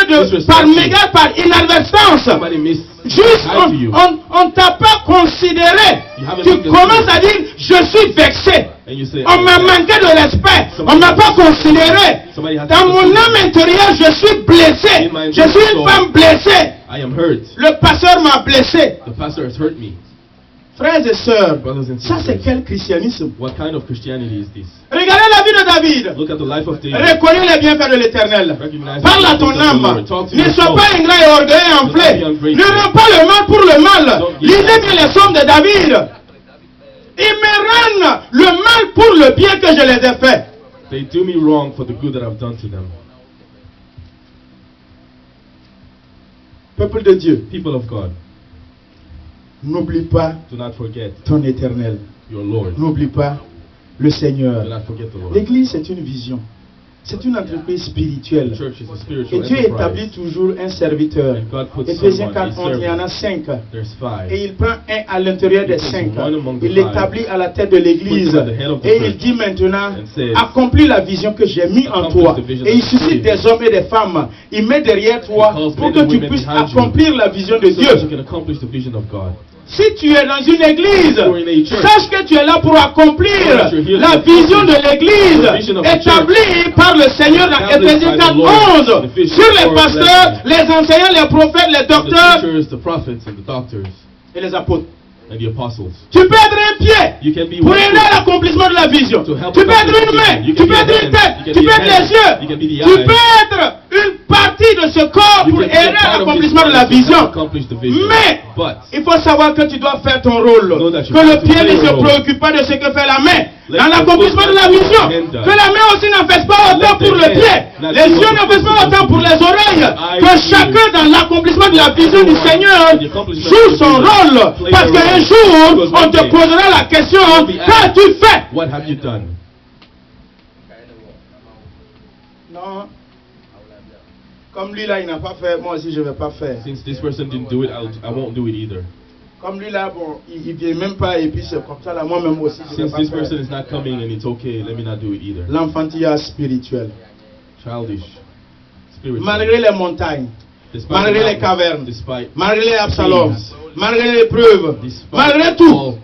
par mégarde, par inadvertance. somebody missed Juste, hi to you. on t'a pas considéré. You haven't Tu been commences à dire, je suis vexé. And you say, On m'a manqué de respect. On m'a pas considéré. Somebody has Dans mon considered âme intérieure, je suis blessé. Je suis une femme blessée. I am hurt. Le pasteur m'a blessé. The pastor has hurt me. Frères et sœurs, Brothers and ça c'est sisters, quel christianisme? what kind of Christianity is this? Regardez la vie de David. Look at the life of David. Reconnais les bienfaits de l'Éternel. Recognize Parle à the ton goodness of the âme. Lord. Talk to Ne your sois soul. pas ingrat et orgueilleux et enflé. Do not be ungrateful. Ne rends pas le mal pour le mal. Don't give Lisez up. bien les psaumes de David. Ils me rendent le mal pour le bien que je les ai fait. They do me wrong for the good that I've done to them. Peuple de Dieu, People of God, n'oublie pas do not forget ton Éternel. your Lord. N'oublie pas le Seigneur. Do not forget the Lord. L'Église, c'est une vision. C'est une entreprise spirituelle. The church is a Et spiritual Dieu établit enterprise. toujours un serviteur. And God puts Éphésiens someone, 4, a 11, il y en a servant. 5. There's five. Et il prend un à l'intérieur des He puts 5. one among the Il five. l'établit à la tête de l'église. Puts him at the head of the Et il church. dit maintenant, And says, accomplis la vision que j'ai mis en accomplish toi. the vision Et il that suscite I've des hommes et des femmes. Il met derrière toi He calls pour men que and tu women puisses behind you. accomplir la vision de So that you Dieu. can accomplish the vision of God. Si tu es dans une église, You're in a church. sache que tu es là pour accomplir You're here la to vision de accomplish l'église the vision of the établie par le Seigneur dans Established Éphésiens by the 4, Lord. 11 Ephesians sur les 4, pasteurs, 11. les enseignants, les prophètes, les The docteurs teachers, the prophets, and the doctors, et les apôtres. and the apostles. Tu peux être un pied You can be pour one aider à l'accomplissement de la vision. To help Tu peux être accomplish une the main, vision. You tu can peux be être a une hand, tête, you can tu be peux a être les hand, yeux. you can be the Tu eyes. peux être une partie de ce corps You pour can be aider a à part of l'accomplissement this de la body to vision. accomplish the vision. Mais But il faut savoir que tu dois faire ton rôle. Know that you Que le have to pied play ne se your role. préoccupe pas de ce que fait la main. Let Dans the l'accomplissement de foot la not do vision. what the hand does. Que la main aussi n'en fasse pas autant Let pour the le hand pied. not Les do yeux what n'en the fassent foot pas is autant supposed pour to les do. oreilles. eyes Que do. chacun dans l'accomplissement de la vision du Everyone Seigneur in the accomplishment joue of the son vision. rôle. Play Parce their qu'un role. jour, Because on one te day, posera la question, you'll be asked, qu'as-tu fait? what have you done? Non. Comme lui là, il n'a pas fait, moi aussi je ne vais pas faire. Since this person didn't do it, I won't do it either. Comme lui là, bon, il vient même pas et puis c'est comme ça là, moi-même aussi je ne vais Since pas this person faire. is not coming and it's okay, let me not do it either. L'enfantillage spirituel. Childish, spiritual. Malgré les montagnes, Despite malgré the les mountains, cavernes, despite malgré les Absalom, things, malgré les preuves, despite malgré tout, all,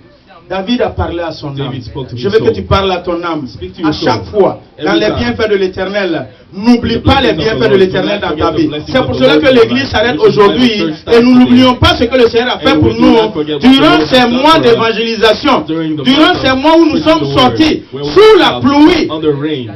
David a parlé à son âme. David spoke to Je his veux que soul. tu parles à ton âme. Speak to your À chaque soul. fois, dans Every les time. bienfaits de l'Éternel, n'oublie The pas les blessings of the bienfaits de Lord. l'Éternel Do not dans ta forget the vie. blessings C'est of pour the cela Lord que in your l'Église life. s'arrête Which is why the aujourd'hui church et starts nous today. n'oublions pas ce que le Seigneur a fait And pour we do nous not forget what the durant Lord ces has done mois for us d'évangélisation, during the durant month ces of mois où nous preaching sommes the word, sortis where we sous la are pluie. under rain.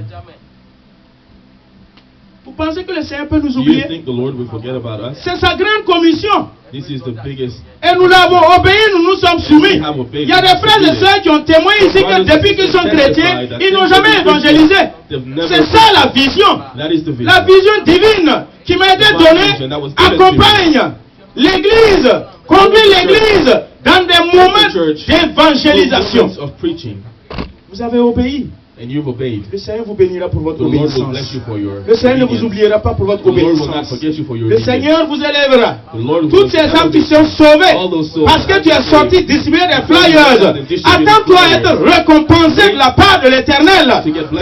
Vous pensez que le Seigneur peut nous Do you oublier? think the Lord will forget about us? C'est sa grande commission. This is the biggest. Et nous l'avons obéi, nous nous sommes soumis. We have obeyed. Il y a des frères et sœurs qui ont témoigné ici que depuis qu'ils sont chrétiens, ils n'ont jamais évangélisé. They've never. C'est ça la vision. That is the vision. La vision divine qui m'a été donnée accompagne l'Église, conduit l'Église dans des moments d'évangélisation. Moments of preaching, Vous avez obéi. and you've obeyed. Le Seigneur vous bénira pour votre The Lord will obéissance. bless you for your Le Seigneur ne vous obedience. oubliera pas pour votre The Lord will not obéissance. forget you for your Le obedience. Seigneur vous élèvera. The Lord will Toutes ces âmes qui sont sauvées all those souls parce que tu es that sorti distribuer des flyers. Attends-toi à être récompensé de la part de l'Éternel.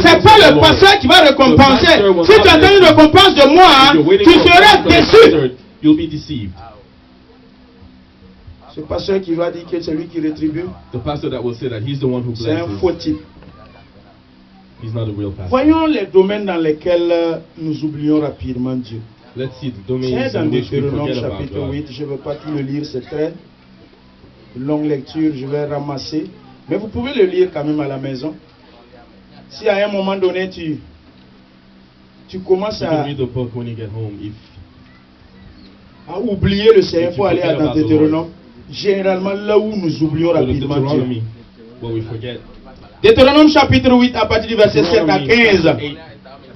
C'est pas le pasteur qui va récompenser. Si tu attends une récompense de moi, If you're waiting tu for seras a blessing from the déçu. pastor, you'll be deceived. Ce pasteur qui va dire que c'est lui qui rétribue, The pastor that will say that he's the one who c'est un blesses, faux type. he's not a real pastor. Voyons les domaines dans lesquels nous oublions rapidement Dieu. Let's see the C'est domains dans in which we Deutéronome forget about chapitre God. 8, je ne vais pas tout le lire, c'est très longue lecture, je vais ramasser. Mais vous pouvez le lire quand même à la maison. Si à un moment donné tu commences You can à read the book when you get home. If oublier le Seigneur, il If faut you aller forget dans about the Deutéronome. Généralement là où nous oublions go to rapidement Dieu. Deuteronomy, where we forget. Deutéronome chapitre 8 à partir du verset 7 à Deuteronomy 15. chapter 8,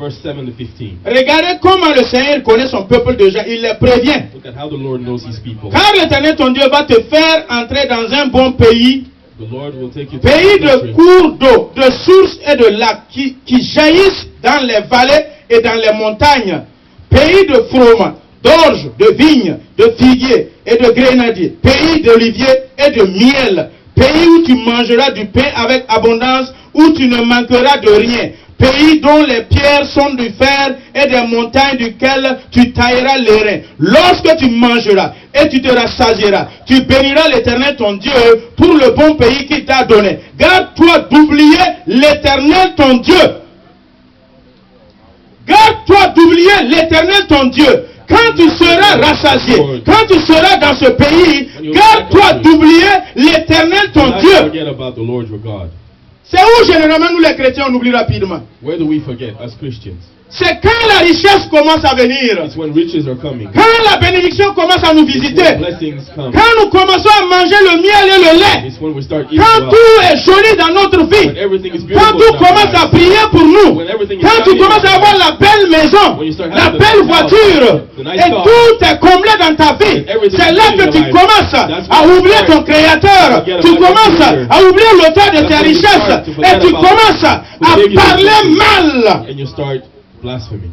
verse 7 to 15. Regardez comment le Seigneur connaît son peuple déjà, il les prévient. Look at how the Lord knows his people. Car l'Éternel ton Dieu va te faire entrer dans un bon pays, The Lord will take you to pays a de country, cours d'eau, de sources et de lacs qui jaillissent dans les vallées et dans les montagnes, pays de froment, d'orge, de vignes, de figuiers et de grenadiers, pays d'oliviers et de miel, pays où tu mangeras du pain avec abondance, où tu ne manqueras de rien, pays dont les pierres sont du fer et des montagnes duquel tu tailleras les reins. Lorsque tu mangeras et tu te rassasieras, tu béniras l'Éternel ton Dieu pour le bon pays qu'il t'a donné. Garde-toi d'oublier l'Éternel ton Dieu. Garde-toi d'oublier l'Éternel ton Dieu, Quand tu seras rassasié, quand tu seras dans ce pays, garde-toi d'oublier l'Éternel ton Do not Dieu. forget about the Lord your God. C'est où généralement nous les chrétiens on oublie rapidement. Where do we forget as Christians? C'est quand la richesse commence à venir. It's when riches are coming. Quand la bénédiction commence à nous It's when visiter. blessings come. Quand nous commençons à manger le miel et le lait. It's when we start eating Quand well. tout est joli dans notre vie. When everything is Quand beautiful tout in our commence à lives. prier pour nous. When everything is Quand tu shining commences à in our avoir lives. la belle maison, When you start la having the belle nice voiture, house, the nice et car. tout est comblé dans ta vie, And everything c'est is là in que your tu life. commences That's à when you oublier start ton créateur, to forget tu about your commences creator. à oublier l'auteur de That's tes when you richesses, start to et forget tu about commences à who gave you parler these mal. And you start blaspheming.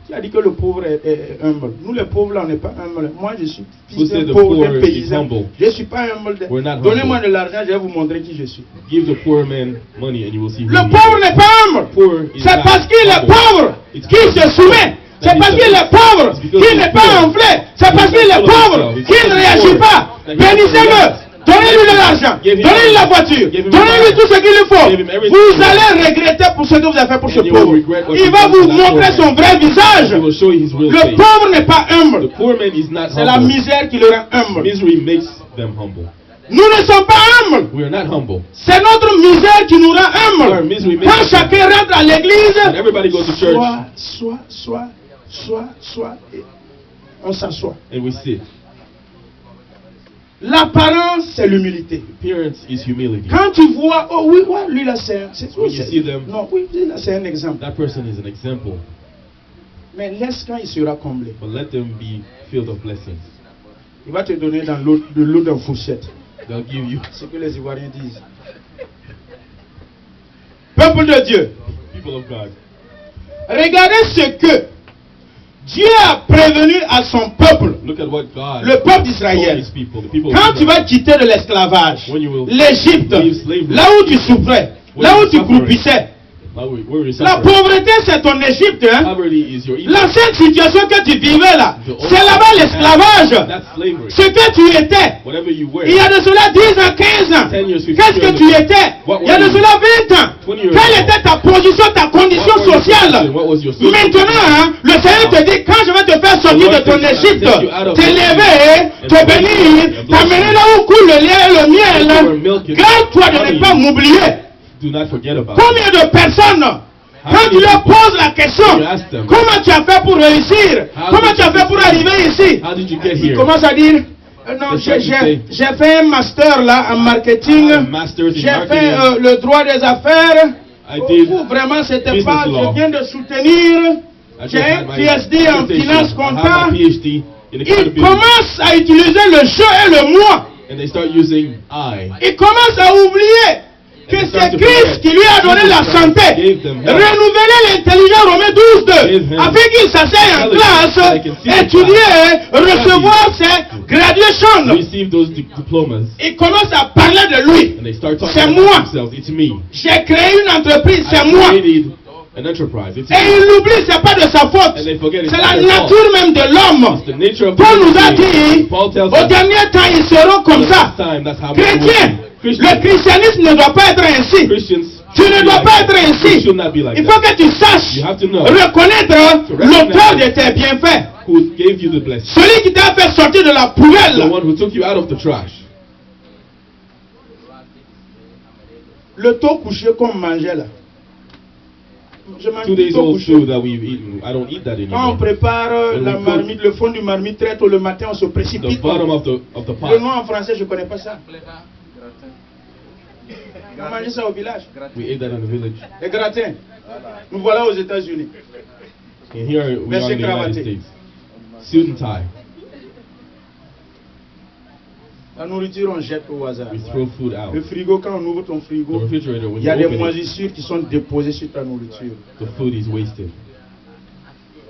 Qui a dit que le pauvre est humble? Nous les pauvres là on n'est pas humbles. Moi je suis Who fils d'un said the pauvre, poor d'un is paysan. humble? Je ne suis pas humble. We're not Donnez-moi humble. de l'argent, je vais vous montrer qui je suis. Give the poor man money and you will see who Le he pauvre is. n'est pas humble. Poor is C'est not parce qu'il est humble. pauvre It's qu'il se soumet. C'est parce qu'il est pauvre qu'il n'est pas enflé. C'est parce qu'il est pauvre qu'il ne réagit pas. Bénissez-le. Donnez-lui de l'argent. Donnez-lui la voiture. Donnez-lui tout ce qu'il lui faut. Vous allez regretter pour ce que vous avez fait pour ce pauvre. Il va vous montrer son vrai visage. He will show you his real Le face. pauvre n'est pas The humble. poor man is not C'est la humble. misère qui le rend humble. Misery makes them humble. Nous ne sommes pas humbles. We are not humble. C'est notre misère qui nous rend Our humbles. misery makes Quand us chacun rentre à When l'église, everybody goes to church soit, et on s'assoit. and we sit. L'apparence, c'est l'humilité. Appearance is humility. Quand tu vois, oh oui, ouais, lui là c'est When you see them, non, oui, lui là c'est un exemple. that person is an example. Mais laisse quand il sera comblé. But let them be filled of blessings. Il va te donner dans l'eau, de l'eau dans fourchette. They'll give you, C'est ce que les Ivoiriens disent. Peuple de Dieu, people of God, regardez ce que Dieu a prévenu à son peuple, look at what God le peuple told d'Israël. his people, the people of Quand tu Israel. vas quitter de l'esclavage, When you will l'Égypte, leave slavery, là où tu souffrais, là où tu croupissais, where we la suffer. pauvreté c'est ton Égypte. Hein? Poverty is your evil. L'ancienne situation que tu vivais là, c'est là-bas l'esclavage. That's slavery. Ce que tu étais, Whatever you wear. il y a de cela 10 ans, 15 ans. 10 years, 15 Qu'est-ce que years tu ago. étais? What Il y a de were you? cela 20 ans. 20 years Quelle ago. était ta position, ta condition What was your sociale? position? What was your social Maintenant, position? hein, le Seigneur te dit, quand je vais te faire sortir de ton Égypte, t'élever, te bénir, t'amener là où coule le lait et le miel, garde-toi de ne pas m'oublier. Do not forget about it. Combien de personnes, quand tu leur poses la question, comment tu as fait pour réussir? Comment tu as fait pour arriver ici? How did you get Il here? commence à dire, non, j'ai fait un master là en marketing, Masters in j'ai fait marketing. le droit des affaires. I did Vraiment, c'était business pas, law. je viens de soutenir. I just J'ai had un my PhD en dissertation. finance I comptable. have my PhD in Il accountability. commence à utiliser le je et le moi. And they start using I. Il commence à oublier que And they c'est start to Christ forget. qui lui a donné la Jesus santé. gave them health. Renouveler l'intelligence, Romains 12:2. Gave him Afin qu'il s'asseye en intelligence, classe, they can see étudier, the class. recevoir ses graduations. Receive those diplomas. Il commence à parler de lui. And they start talking C'est about moi. themselves. It's me. J'ai créé une entreprise, c'est I moi. created an enterprise. It's Et me. il l'oublie, c'est pas de sa faute. And they forget it's C'est not la their fault. nature même de l'homme. It's the nature of the Paul nous a human being. dit, Paul tells au us dernier temps, ils seront comme the ça. last time that's how it will Chrétien, be. le Christians, christianisme ne doit pas être ainsi. Christians Tu should ne be dois like pas that. être You ainsi. should not be like Il that. faut que tu saches You have to know reconnaître l'auteur de tes bienfaits. who gave you the blessing. Celui qui t'a fait sortir de la The poubelle. one who took you out of the trash. Le taux couché qu'on mangeait là. Je mange 2 du days taux old couché. food that we've eaten. I don't eat that Quand on anymore. prépare When la we cook, marmite, le fond du marmite très tôt le matin, on se the précipite. bottom of the Le pot. nom en français, je ne connais pas ça. On mangeait ça au village. We ate that in the village. Les gratins. Nous voilà aux États-Unis. And here we are in the United Cravaté. States. Suit and tie. La nourriture, on jette au hasard. We throw food out. Le frigo, quand on ouvre ton The frigo, refrigerator, when il y you a des open it, moisissures qui sont déposées sur ta nourriture. the food is wasted.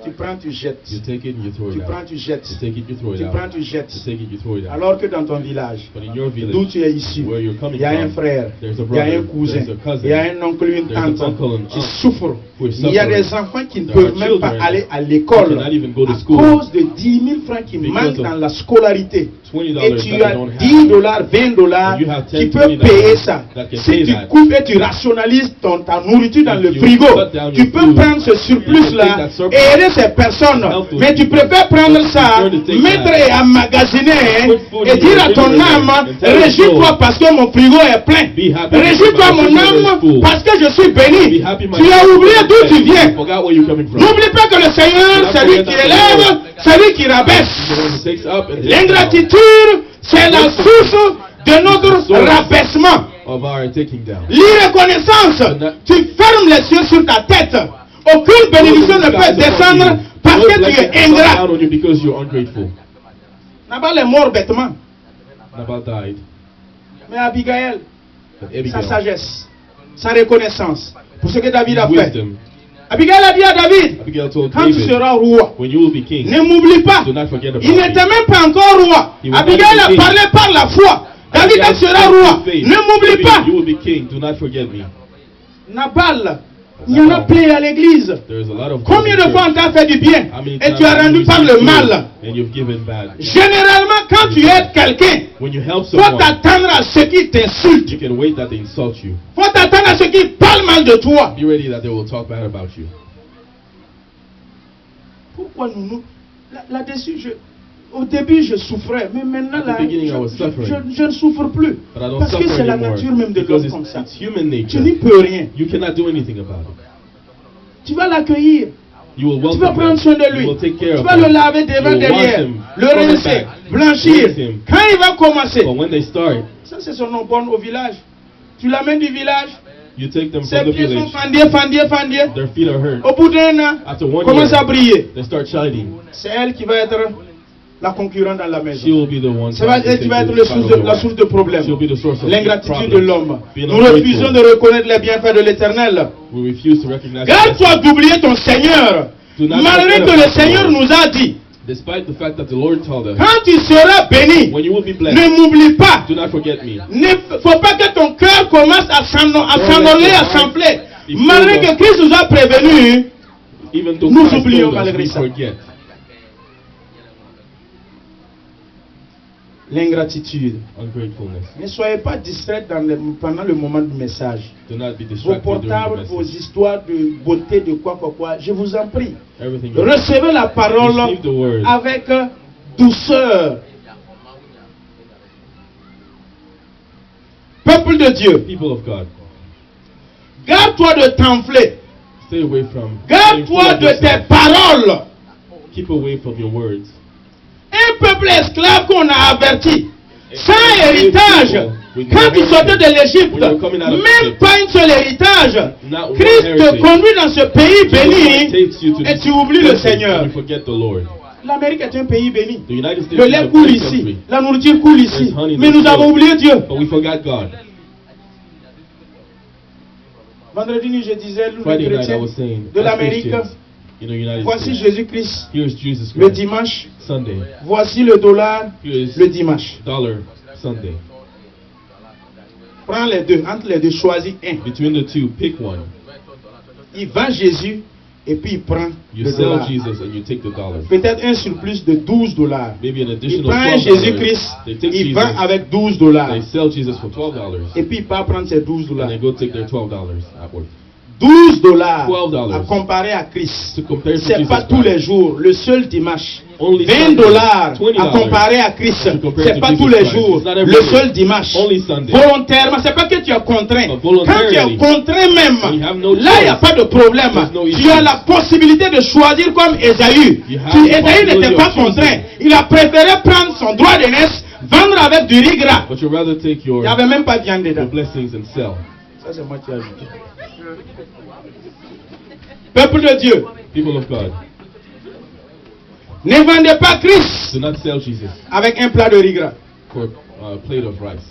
Tu prends, tu jettes. You take it and you throw Tu it prends, out. tu jettes. You take it, you throw it Tu prends, out. tu jettes. You take it, you throw it out. Alors que dans ton village, But in your d'où village, tu es issu, where you're coming il y a un from, frère, there's a il y a un brother, cousin, there's a cousin, il y a un oncle, une there's an tante uncle and qui aunt souffrent. who are Il y a suffering. des enfants qui ne There are peuvent même pas children aller à who l'école cannot even go to à school cause de 10 000 francs qui because manquent of dans la scolarité. $20 et tu that as I don't have, $10, $20, and you have tu 10, peux $20 payer ça. that can Si pay tu that. coupes et tu rationalises ta nourriture dans If le you frigo, cut down tu your peux food, prendre ce you surplus-là can take that surplus et aider ces personnes. help those Mais tu people. préfères prendre But ça, you prefer to take mettre that, et emmagasiner put food et in dire your à ton refrigerator âme, and tell your réjouis-toi soul, parce que mon frigo est plein. be happy Réjouis-toi because my mon refrigerator is âme full. parce que je suis béni. Be happy, my Tu as oublié d'où tu You viens. forgot where you're coming from. N'oublie pas que le Seigneur, Don't c'est lui forget qui that the élève, Lord c'est lui qui He's the rabaisse. one who takes up and takes down L'ingratitude, c'est la source de notre rabaissement. of our taking down. L'irreconnaissance, tu fermes les yeux sur ta tête. Aucune bénédiction ne peut descendre parce que tu es ingrat. Down on you because you're ungrateful. Nabal est mort bêtement. Nabal died, Mais Abigail, but sa Abigail, sagesse, sa reconnaissance pour ce que David a his fait. wisdom, Abigail a dit à David, Abigail told quand tu David, seras roi, when you will be king, ne m'oublie pas. do not forget about Il me. n'était même pas encore roi. He was Abigail not a the king. parlé par la foi. David, quand tu seras Abigail roi, spoke with faith. ne m'oublie David, pas. you will be king, do not forget me. Nabal, il y en a plein à l'église. There's a lot of Combien de fois on t'a fait du bien How many et times tu as have rendu you par received le good mal? and you've given bad? Généralement, quand tu aides quelqu'un, When you help faut someone, t'attendre à ce qui t'insulte. you can wait that they insult you. Faut t'attendre à ce qui parle mal de toi. Be ready that they will talk bad about you. Pourquoi nous là-dessus, au début je souffrais, mais maintenant At the là, beginning, I was suffering. je ne souffre plus. But I don't Parce que suffer c'est la anymore nature même de because l'homme comme ça. it's human Tu nature. n'y peux rien. You cannot do anything about it. Tu vas l'accueillir. You will Tu vas welcome prendre him. soin de lui. You will take care Tu of vas le him. laver devant, You will derrière, wash him, le front and rincer, back, blanchir. rinse him. Quand il va commencer, But when they start, ça c'est son nom bon au village. Tu l'amènes du village, you take them ses from the pieds sont village. fendus. Their feet are hurt. Au bout d'un an, After 1 commence à year, briller. they start shining. C'est elle qui va être la concurrente dans la She maison. will be the one C'est elle qui va être la source de problème. She'll be the source of L'ingratitude de l'homme. Being Nous refusons ungrateful. de reconnaître les bienfaits de l'Éternel. We refuse to recognize Garde-toi d'oublier ton Seigneur. Do not Malgré forget que le about the Seigneur Lord. nous a dit, Despite the fact that the Lord told us, quand tu seras béni, when you will be blessed, ne m'oublie pas. do not forget me. Il ne faut pas que ton cœur commence à s'envoler, à s'enfler. Malgré que Christ nous a prévenus, Even though nous Christ oublions told us, malgré we ça. forget. L'ingratitude. Ungratefulness. Ne soyez pas distraits pendant le moment du message. Do not be Vos distracted during portables, the vos message. histoires de beauté, de quoi, je vous en prie. Everything. Recevez la parole Receive the word. avec douceur. Peuple de Dieu, People of God, garde-toi de t'enfler. stay away from. Garde-toi de tes paroles. Keep away from your words. Un peuple esclave qu'on a averti, sans héritage, quand tu sortais de l'Égypte, même pas une seule héritage, Christ te conduit dans ce pays béni et tu oublies le Seigneur. You forget the Lord. L'Amérique est un pays béni. The United States Le is a lait coule great ici, country, la nourriture coule ici, mais nous avons oublié Dieu. but we forgot God. Vendredi nuit, je disais, nous les Friday night, I chrétiens was saying, de as l'Amérique, Christians in the United voici States, Jésus-Christ here's Jesus le Christ. dimanche, Sunday, voici le dollar here's le dimanche. dollar Sunday. Prends les deux, entre les deux, choisis un. Between the two, pick one. Il vend Jésus et puis il prend You le sell dollar. Jesus and you take the dollar. Peut-être un surplus de $12. Maybe an Il additional prend $12. Jésus-Christ, They take il Jesus, vend avec $12. they sell Jesus for $12, Et puis il part prendre ses and $12. they go take their $12 at work. $12 $12 à comparer à Christ. To compare to C'est Jesus pas tous Christ. les jours, le seul dimanche. Only $20 Sunday, à comparer à Christ. To compare C'est to pas Jesus tous les Christ. jours, It's not every le day. seul dimanche. Only Sunday. Volontairement, c'est pas que tu es contraint. But Quand tu voluntarily, es contraint when you même, have no là il n'y a choice, pas de problème. there's no Tu issue. as la possibilité de choisir comme Ésaü. You have the Ésaü n'était possibility pas of choosing. contraint. Il a préféré prendre son droit d'aînesse, vendre avec du riz gras. but you'd rather take Il your n'y avait même pas de viande dedans. blessings and sell. Ça c'est moi qui ai ajouté. Peuple de Dieu, People of God, ne vendez pas Christ do not sell Jesus avec un plat de riz gras. for a plate of rice.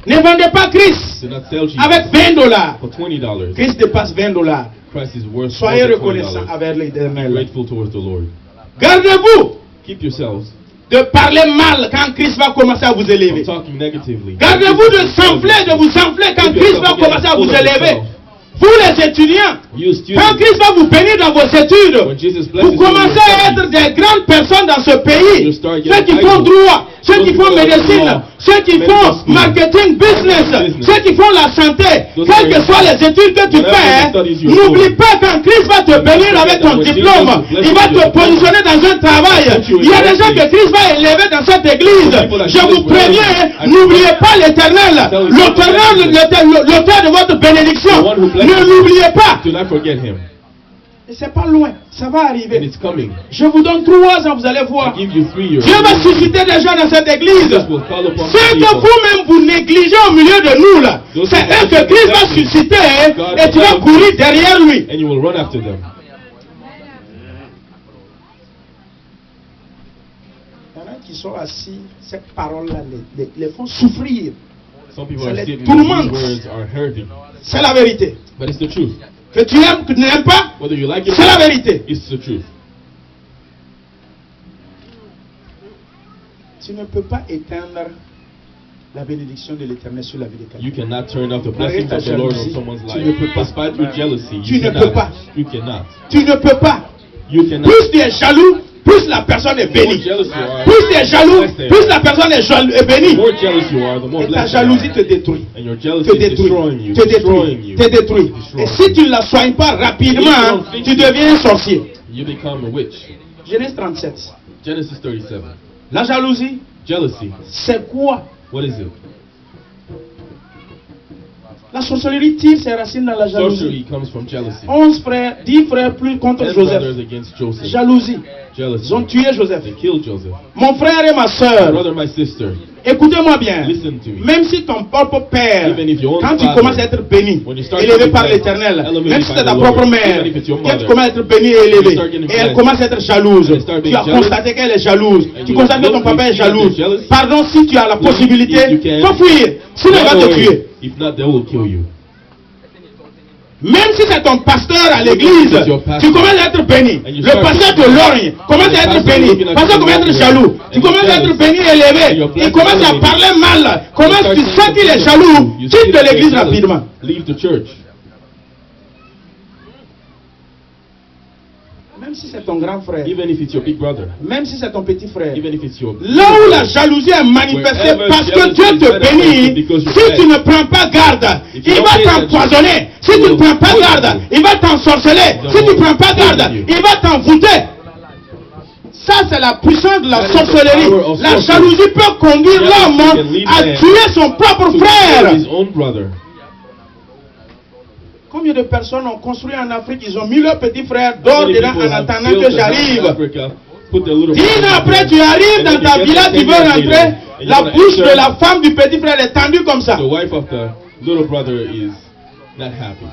Ne vendez pas Christ Do not sell Jesus avec $20. for $20. Christ dépasse $20. Christ is worth Soyez more than reconnaissants $20. avec Be l'Éternel. grateful towards the Lord. Gardez-vous Keep yourselves de parler mal quand Christ va commencer à vous from élever. talking negatively. Gardez-vous de s'enfler, de vous enfler quand Christ va commencer à vous élever. Vous les étudiants, You quand students, Christ va vous bénir dans vos études, when Jesus blesses vous you in your commencez à être studies, des grandes personnes dans ce pays. You start Ceux getting qui font titles. droit, ceux qui font médecine, ceux qui font marketing, business, ceux qui font la santé, quelles que soient les études que tu fais, n'oublie pas quand Christ va te bénir avec ton diplôme, il va te positionner dans un travail. Il y a des gens que Christ va élever dans cette église. Je vous préviens, n'oubliez pas l'Éternel, l'auteur de votre bénédiction. Ne l'oubliez pas. Et c'est pas loin, ça va arriver. Je vous donne 3 ans, vous allez voir. Dieu va susciter des gens dans cette église. Ce que vous-même vous négligez au milieu de nous là, c'est eux que Christ va susciter et tu vas courir derrière lui. And you will run after them. Il y en a qui sont assis, ces paroles-là les font souffrir. Some people are sitting tourmente. and these words are hurting. C'est la vérité. But it's the truth. Que tu aimes, que tu n'aimes pas, Whether you like it c'est or la not, vérité. it's the truth. Tu ne peux pas éteindre la bénédiction de l'Éternel sur la vie de quelqu'un. You cannot turn off the blessings of the Lord on someone's life. Tu ne peux pas. Despite your jealousy, Tu you ne cannot. peux pas. You cannot. Tu ne peux pas. You cannot. Plus tu es jaloux, plus la personne est The more bénie. jealous you are, Plus tu es jaloux, plus la personne est bénie. the more jealous you are, the more Et ta blessed you are. jalousie te détruit. And your jealousy Te is détruit. destroying you. Te Destroying détruit. you. Te détruit. Destroying Et si tu ne la soignes pas rapidement, tu deviens un sorcier. You become a witch. Genèse 37. Genesis 37. La jalousie, Jealousy. c'est quoi? What is it? La sorcellerie tire ses racines dans la jalousie. Sorcery comes from jealousy. 11 frères, 10 frères plus contre 10 Joseph. brothers against Joseph. Jalousie. Jealousy. Ils ont tué Joseph. They killed Joseph. Mon frère et ma My soeur, brother, my sister, écoutez-moi bien. listen to me. Même si ton propre père, Even if your own quand tu father, commences à être béni, when you start élevé getting par blessed, l'Éternel, elevated même si by c'est the ta Lord, propre mère, even if it's your quand tu mother, commences à être béni et when you élevé, start getting et elle blessed, commence à être jalouse, and you start being tu as jealous, constaté qu'elle est jalouse, and tu you constates que ton look, papa you est see they're jalouse, jealous, pardon si tu as la possibilité, if you can, faut fuir, sinon elle va run te away. tuer. If not, they will kill you. Même si c'est ton pasteur à l'église, It's your pastor. tu commences à être béni. And you Le start pasteur te looking- lorgne, commence And the à être pastor béni. looking at Le pasteur you commence à être wrong, jaloux. and Tu you're commences à être jealous. béni et And élevé. you're Il blessed commence and à elevated. parler mal. Comment You tu start sais qu'il est to- jaloux? You see Quitte de that l'église they're jealous. rapidement. Leave the church. Même si c'est ton grand frère, Even if it's your big brother. même si c'est ton petit frère. Even if it's your Là où la jalousie est manifestée Wherever parce que jealousy Dieu is te manifested bénit, because you're si blessed. tu ne prends pas garde, If you il don't va pay attention, t'empoisonner. Si he tu ne will prends pas poison garde, you. il va t'ensorceler. The Si tu ne Lord prends pas will garde, poison you. il va t'envoûter. Ça, c'est la puissance de la That is the sorcellerie. power of La sorcery. jalousie peut conduire Jealousy l'homme can lead à man tuer son propre To frère. kill his own brother. Combien de personnes ont construit en Afrique, ils ont mis leur petit frère dehors Many dedans people en have attendant built que a house in j'arrive. Africa, put their little 10 ans après, tu arrives dans ta villa, tu veux rentrer, la bouche de la femme du petit frère est tendue comme ça. The wife of the little brother is not happy.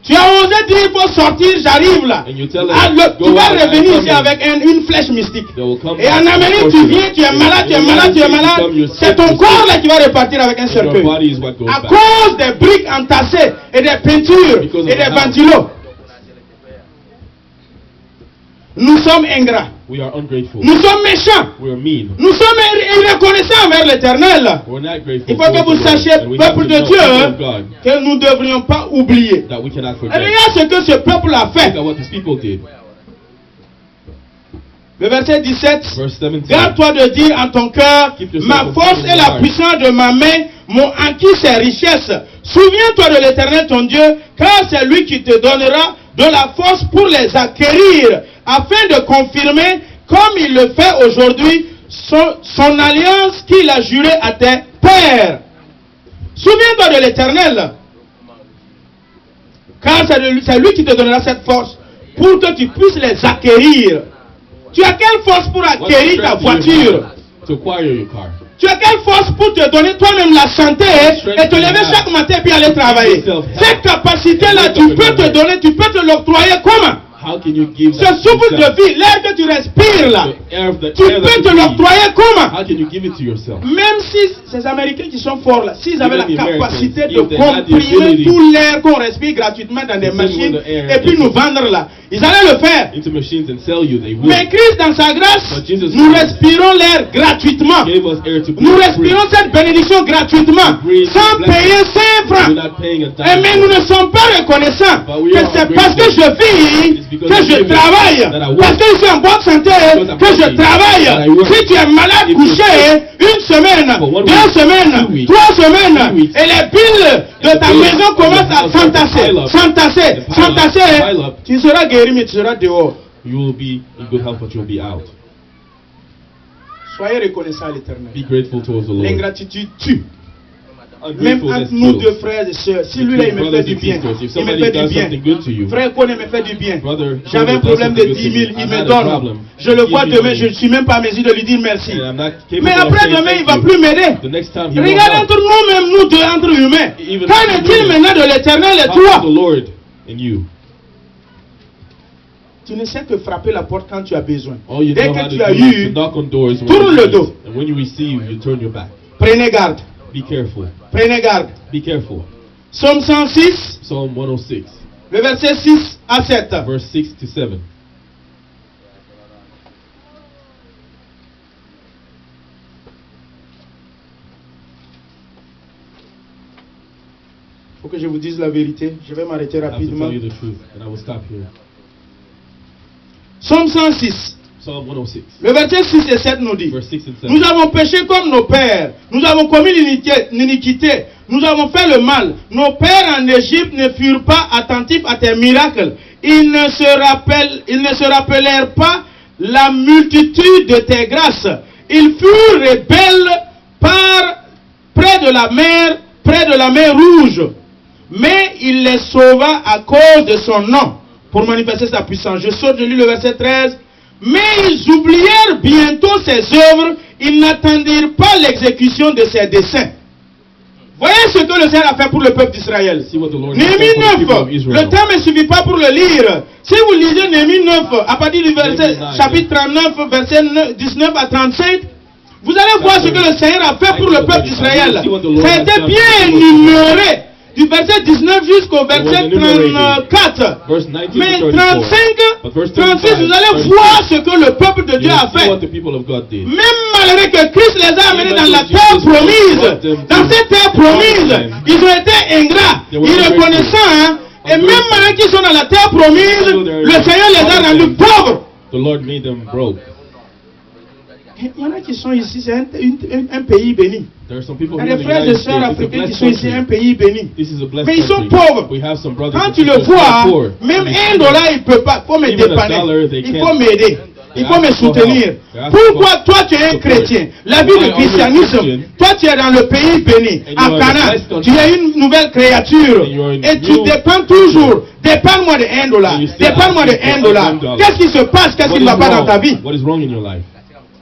Tu as osé dire il faut sortir, j'arrive là. And you tell her, Ah, go tu vas out, I'm revenir ici coming. avec une flèche mystique. They will come Et en back Amérique, and tu torture viens, tu es you. malade, tu es In the malade, tu es United States, malade. you come, you're C'est sick, ton you're corps sick. là qui va repartir avec un And your cercueil. body is what goes À back. cause des briques entassées et des peintures Because of et des the house. ventilos. Nous sommes ingrats. We are ungrateful. Nous sommes méchants. We're mean. Nous sommes irreconnaissants envers l'Éternel. We're not grateful. Il faut que vous towards the Lord. sachiez, And we have peuple to de know, Dieu, people of God, que nous ne devrions pas oublier. that we cannot forget. Regarde ce que ce peuple a fait. Look at what these people did. Le verset 17. Verse 17. Garde-toi de dire en ton cœur, Keep yourself ma from force feeling et la hard. puissance de ma main m'ont acquis ces richesses. Souviens-toi de l'Éternel ton Dieu, car c'est lui qui te donnera de la force pour les acquérir, afin de confirmer, comme il le fait aujourd'hui, son alliance qu'il a jurée à tes pères. Souviens-toi de l'Éternel, car c'est lui qui te donnera cette force pour que tu puisses les acquérir. Tu as quelle force pour What acquérir ta strength do you voiture? have to acquire your car? Tu as quelle force pour te donner toi-même la santé et te lever chaque matin et puis aller travailler? Cette capacité-là, tu peux te donner, tu peux te l'octroyer comment? How can you give Ce that to souffle yourself? de vie, l'air que tu respires là, The air of the tu air that peux you te breathe. l'octroyer comment? How can you give it to yourself? Même si ces Américains qui sont forts là, s'ils avaient la Even the Americans, capacité de if they had the comprimer ability tout l'air qu'on respire gratuitement dans des to machines fill with the air et puis and nous vendre là, ils allaient le faire. Into machines and sell you, they would. Mais Christ dans sa grâce, But Jesus nous Christ respirons l'air gratuitement. Gave us air to Nous breathe. respirons cette bénédiction gratuitement, breathe sans blessing. payer 5 We're francs. not paying a Et mais dime. nous ne sommes pas reconnaissants But we que are c'est parce que je vis It's because que que je travaille, parce que je suis en bonne santé, que je travaille. Si tu es malade, couché, une semaine, 2 semaines, 3 semaines, et les piles de ta maison commencent à s'entasser, tu seras guéri, mais tu seras dehors. You will be in good health, but you'll be out. Soyez reconnaissants à l'Éternel. Be grateful towards the Lord. L'ingratitude tue. Même entre nous deux frères et sœurs, si lui là il me fait du bien, il me fait du bien. Frère Kone me fait du bien. J'avais un problème de 10 000, il me donne. Je le vois demain, je ne suis même pas à mesure de lui dire merci. Mais après demain, il ne va plus m'aider. Regarde entre nous, même nous deux, entre humains. Qu'en est-il maintenant de l'Éternel et toi? Tu ne sais que frapper la porte quand tu as besoin. Dès que tu as eu, tourne le dos. Prenez garde. Be careful. Prenez garde. Be careful. Psaume 106. Psalm 106. Le verset 6 à 7. Verse 6 to 7. Il faut que je vous dise la vérité. Je vais m'arrêter rapidement. I have to tell you the truth, and I will stop here. Psaume 106. Psalm 106. Le verset 6 et 7 nous dit: Verse 6 and 7. Nous avons péché comme nos pères, nous avons commis l'iniquité, nous avons fait le mal. Nos pères en Égypte ne furent pas attentifs à tes miracles. Ils ne se rappelèrent pas la multitude de tes grâces. Ils furent rebelles près de la mer Rouge. Mais il les sauva à cause de son nom, pour manifester sa puissance. Je lis le verset 13. Mais ils oublièrent bientôt ses œuvres, ils n'attendirent pas l'exécution de ses desseins. Voyez ce que le Seigneur a fait pour le peuple d'Israël. Néhémie 9, le temps ne suffit pas pour le lire. Si vous lisez Néhémie 9, à partir du verset, chapitre 39, verset 19 à 35, vous allez voir ce que le Seigneur a fait pour le peuple d'Israël. Ça a été bien énuméré. Du verset 19 jusqu'au verset 34. Mais 35, 36, vous allez voir ce que le peuple de Dieu a fait. Même malgré que Christ les a amenés dans la terre promise, dans cette terre promise, ils ont été ingrats, irreconnaissants. Hein? Et même malgré qu'ils sont dans la terre promise, le Seigneur les a rendus pauvres. Il y en a qui sont ici, c'est un pays béni. Il y a des frères et sœurs africains qui sont ici, un pays béni. Mais ils sont pauvres. Quand tu le vois, même $1, il ne peut pas. Il faut me dépanner. Il faut m'aider. Il faut me soutenir. Pourquoi toi tu es un chrétien? La vie du christianisme, toi tu es dans le pays béni, à Cana. Tu es une nouvelle créature. Et tu dépends toujours. Dépanne-moi de $1. Dépanne-moi de $1. Qu'est-ce qui se passe? Qu'est-ce qui ne va pas dans ta vie?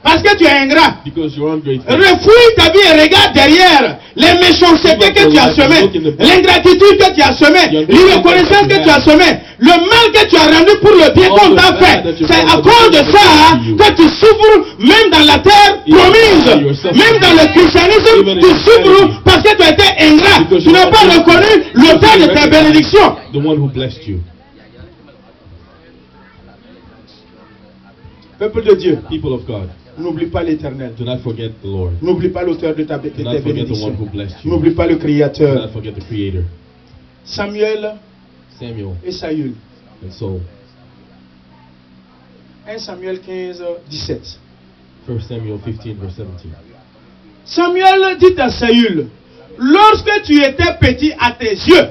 Parce que tu es ingrat. Refouille ta vie et regarde derrière les méchancetés que tu as semées, l'ingratitude que tu as semée, l'irreconnaissance que tu as semée, le mal que tu as rendu pour le bien qu'on t'a fait. C'est à cause de ça que tu souffres même dans la terre promise. Même dans le christianisme, tu souffres parce que tu as été ingrat. Tu n'as pas reconnu l'auteur de tes bénédictions. Peuple de Dieu. People of God. N'oublie pas l'Éternel. Do not forget the Lord. N'oublie pas l'auteur de tes bénédictions. N'oublie pas le Créateur. Do not forget the Creator. Samuel et Saül. And Saul. 1 Samuel 15, 17. 1 Samuel 15, verse 17. Samuel dit à Saül: lorsque tu étais petit à tes yeux,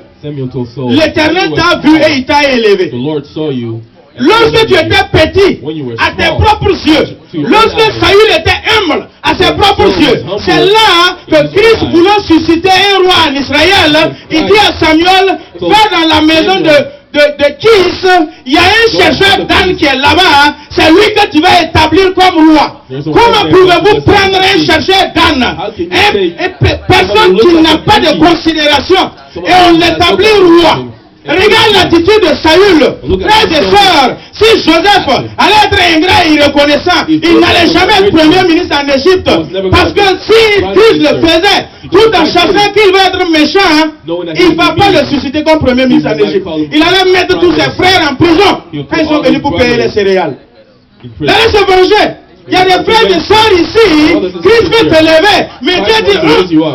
l'Éternel t'a vu et il t'a élevé. The Lord saw you. Lorsque tu étais petit, à tes propres yeux, lorsque Saül était humble à ses propres yeux, c'est là que Christ voulant susciter un roi en Israël, il dit à Samuel: va dans la maison de Kis, il y a un chercheur d'âne qui est là-bas, c'est lui que tu vas établir comme roi. Comment pouvez-vous prendre un chercheur d'âne, personne qui n'a pas de considération, et on l'établit roi? Regarde l'attitude de Saül. Frères et sœurs, si Joseph allait être ingrat et irreconnaissant, il n'allait jamais être premier ministre en Égypte. Parce que si Christ le faisait, tout en sachant qu'il va être méchant, il ne va pas le susciter comme premier ministre en Égypte. Il allait mettre tous ses frères en prison quand ils sont venus pour payer les céréales. Il allait se venger. Il y a des frères et sœurs ici, Christ peut te lever, mais Dieu dit,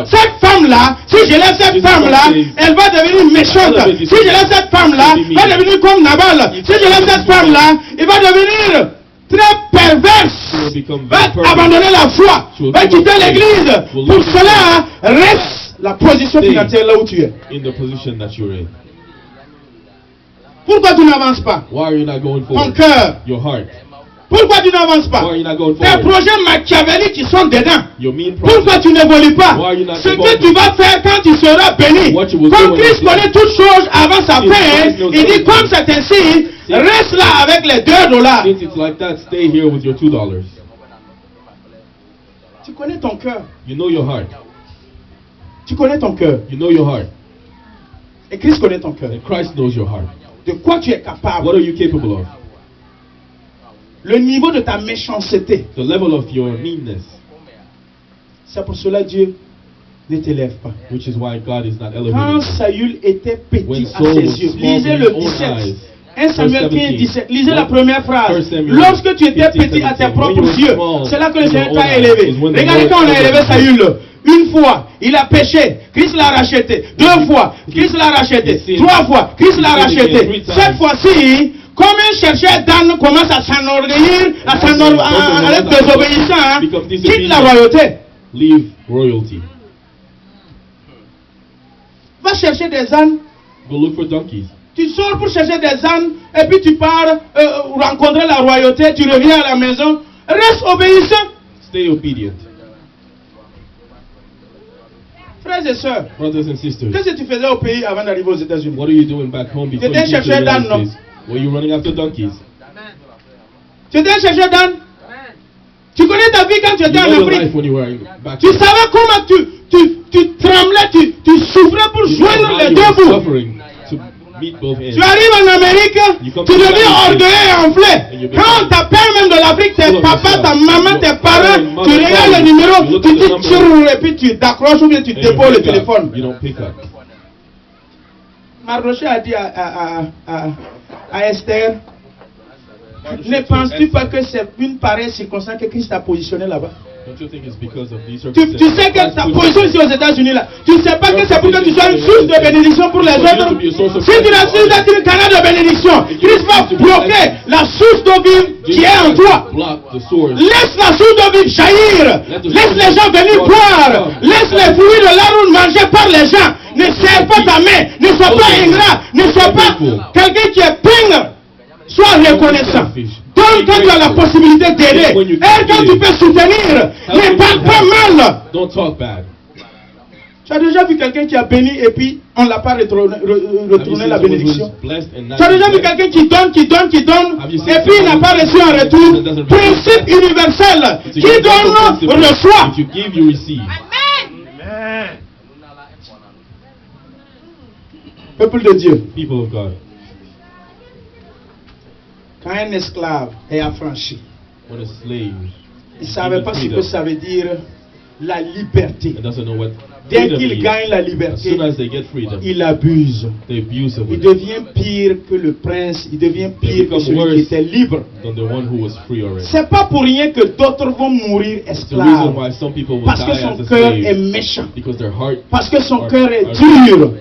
cette femme-là, si je laisse cette femme-là, elle va devenir méchante. Si je laisse cette femme-là, elle va devenir comme Nabal. Si je laisse cette femme-là, elle va devenir très perverse, va abandonner la foi, va quitter l'église. Pour cela, reste la position financière là où tu es. Pourquoi tu n'avances pas? Ton cœur. Pourquoi tu n'avances pas? Tes projets machiavéliques qui sont dedans. Pourquoi tu n'évolues pas? Ce que tu vas faire quand tu seras béni. Comme Christ connaît toutes choses avant sa fin, il dit comme c'est ainsi, reste là avec les $2. Since it's like that, stay here with your $2. Tu connais ton cœur. You know your heart. Tu connais ton cœur. You know your heart. Et Christ connaît ton cœur. And Christ knows your heart. De quoi tu es capable. What are you capable of? Le niveau de ta méchanceté. The level of your meanness. C'est pour cela Dieu ne t'élève pas. Which is why God is not elevating. Quand Saül était petit à ses yeux, lisez le 17. 1 Samuel 15, 17. Lisez la première phrase. Lorsque tu étais petit à tes propres yeux, c'est là que le Seigneur t'a élevé. Regardez quand on a élevé Saül. Une fois, il a péché, Christ l'a racheté. 2 fois, Christ l'a racheté. 3 fois, Christ l'a racheté. Cette fois-ci, comme un chercheur d'âne commence à s'enorgueillir, à être désobéissant, quitte la royauté. Leave royalty. Va chercher des ânes. Go look for donkeys. Tu sors pour chercher des ânes et puis tu pars rencontrer la royauté, tu reviens à la maison. Reste obéissant. Stay obedient. Frères et sœurs, brothers and sisters, qu'est-ce que tu faisais au pays avant d'arriver aux États-Unis? What are you doing back home before you came to the United States? Were you running after donkeys? Tu étais un chercheur d'âne? Tu connais ta vie quand tu étais en Afrique? Tu savais comment tu tremblais, tu souffrais pour joindre les deux bouts. Tu arrives en Amérique, tu deviens orgueilleux et enflé. Quand on t'appelle même de l'Afrique, tes papas, ta maman, tes parents, tu regardes le numéro, tu dis tchou, et puis tu t'accroches ou bien tu déposes le téléphone. Mardochée a dit à Esther, ne penses-tu pas que c'est une pareille circonstance que Christ a positionné là-bas? Tu sais que ta position ici aux États-Unis là, tu ne sais pas que c'est pour que tu sois une source de bénédiction pour les autres. Si tu n'as pas d'être une canal de bénédiction, Christ va bloquer la source d'eau vive qui est en toi. Laisse la source d'eau vive jaillir. Laisse les gens venir boire. Laisse les fruits de l'arbre mangés par les gens. Ne serre pas ta main. Ne sois pas ingrat. Ne sois pas quelqu'un qui est pingre. Sois reconnaissant. Donne quand tu as la possibilité d'aider. Et quand tu peux soutenir, ne parle pas mal. Don't talk bad. Tu as déjà vu quelqu'un qui a béni et puis on ne l'a pas retourné la bénédiction? Tu as déjà vu quelqu'un qui donne et puis il n'a pas reçu en retour? Principe universel. Qui donne, reçoit. Amen. Peuple de Dieu. People of God. Quand un esclave est affranchi, when a slave, il ne savait pas ce que ça veut dire la liberté. What Dès qu'il gagne la liberté, il abuse. Il devient pire que le prince, il devient pire que celui qui était libre. C'est pas pour rien que d'autres vont mourir esclaves. Parce que son cœur est méchant. Parce que son cœur est dur.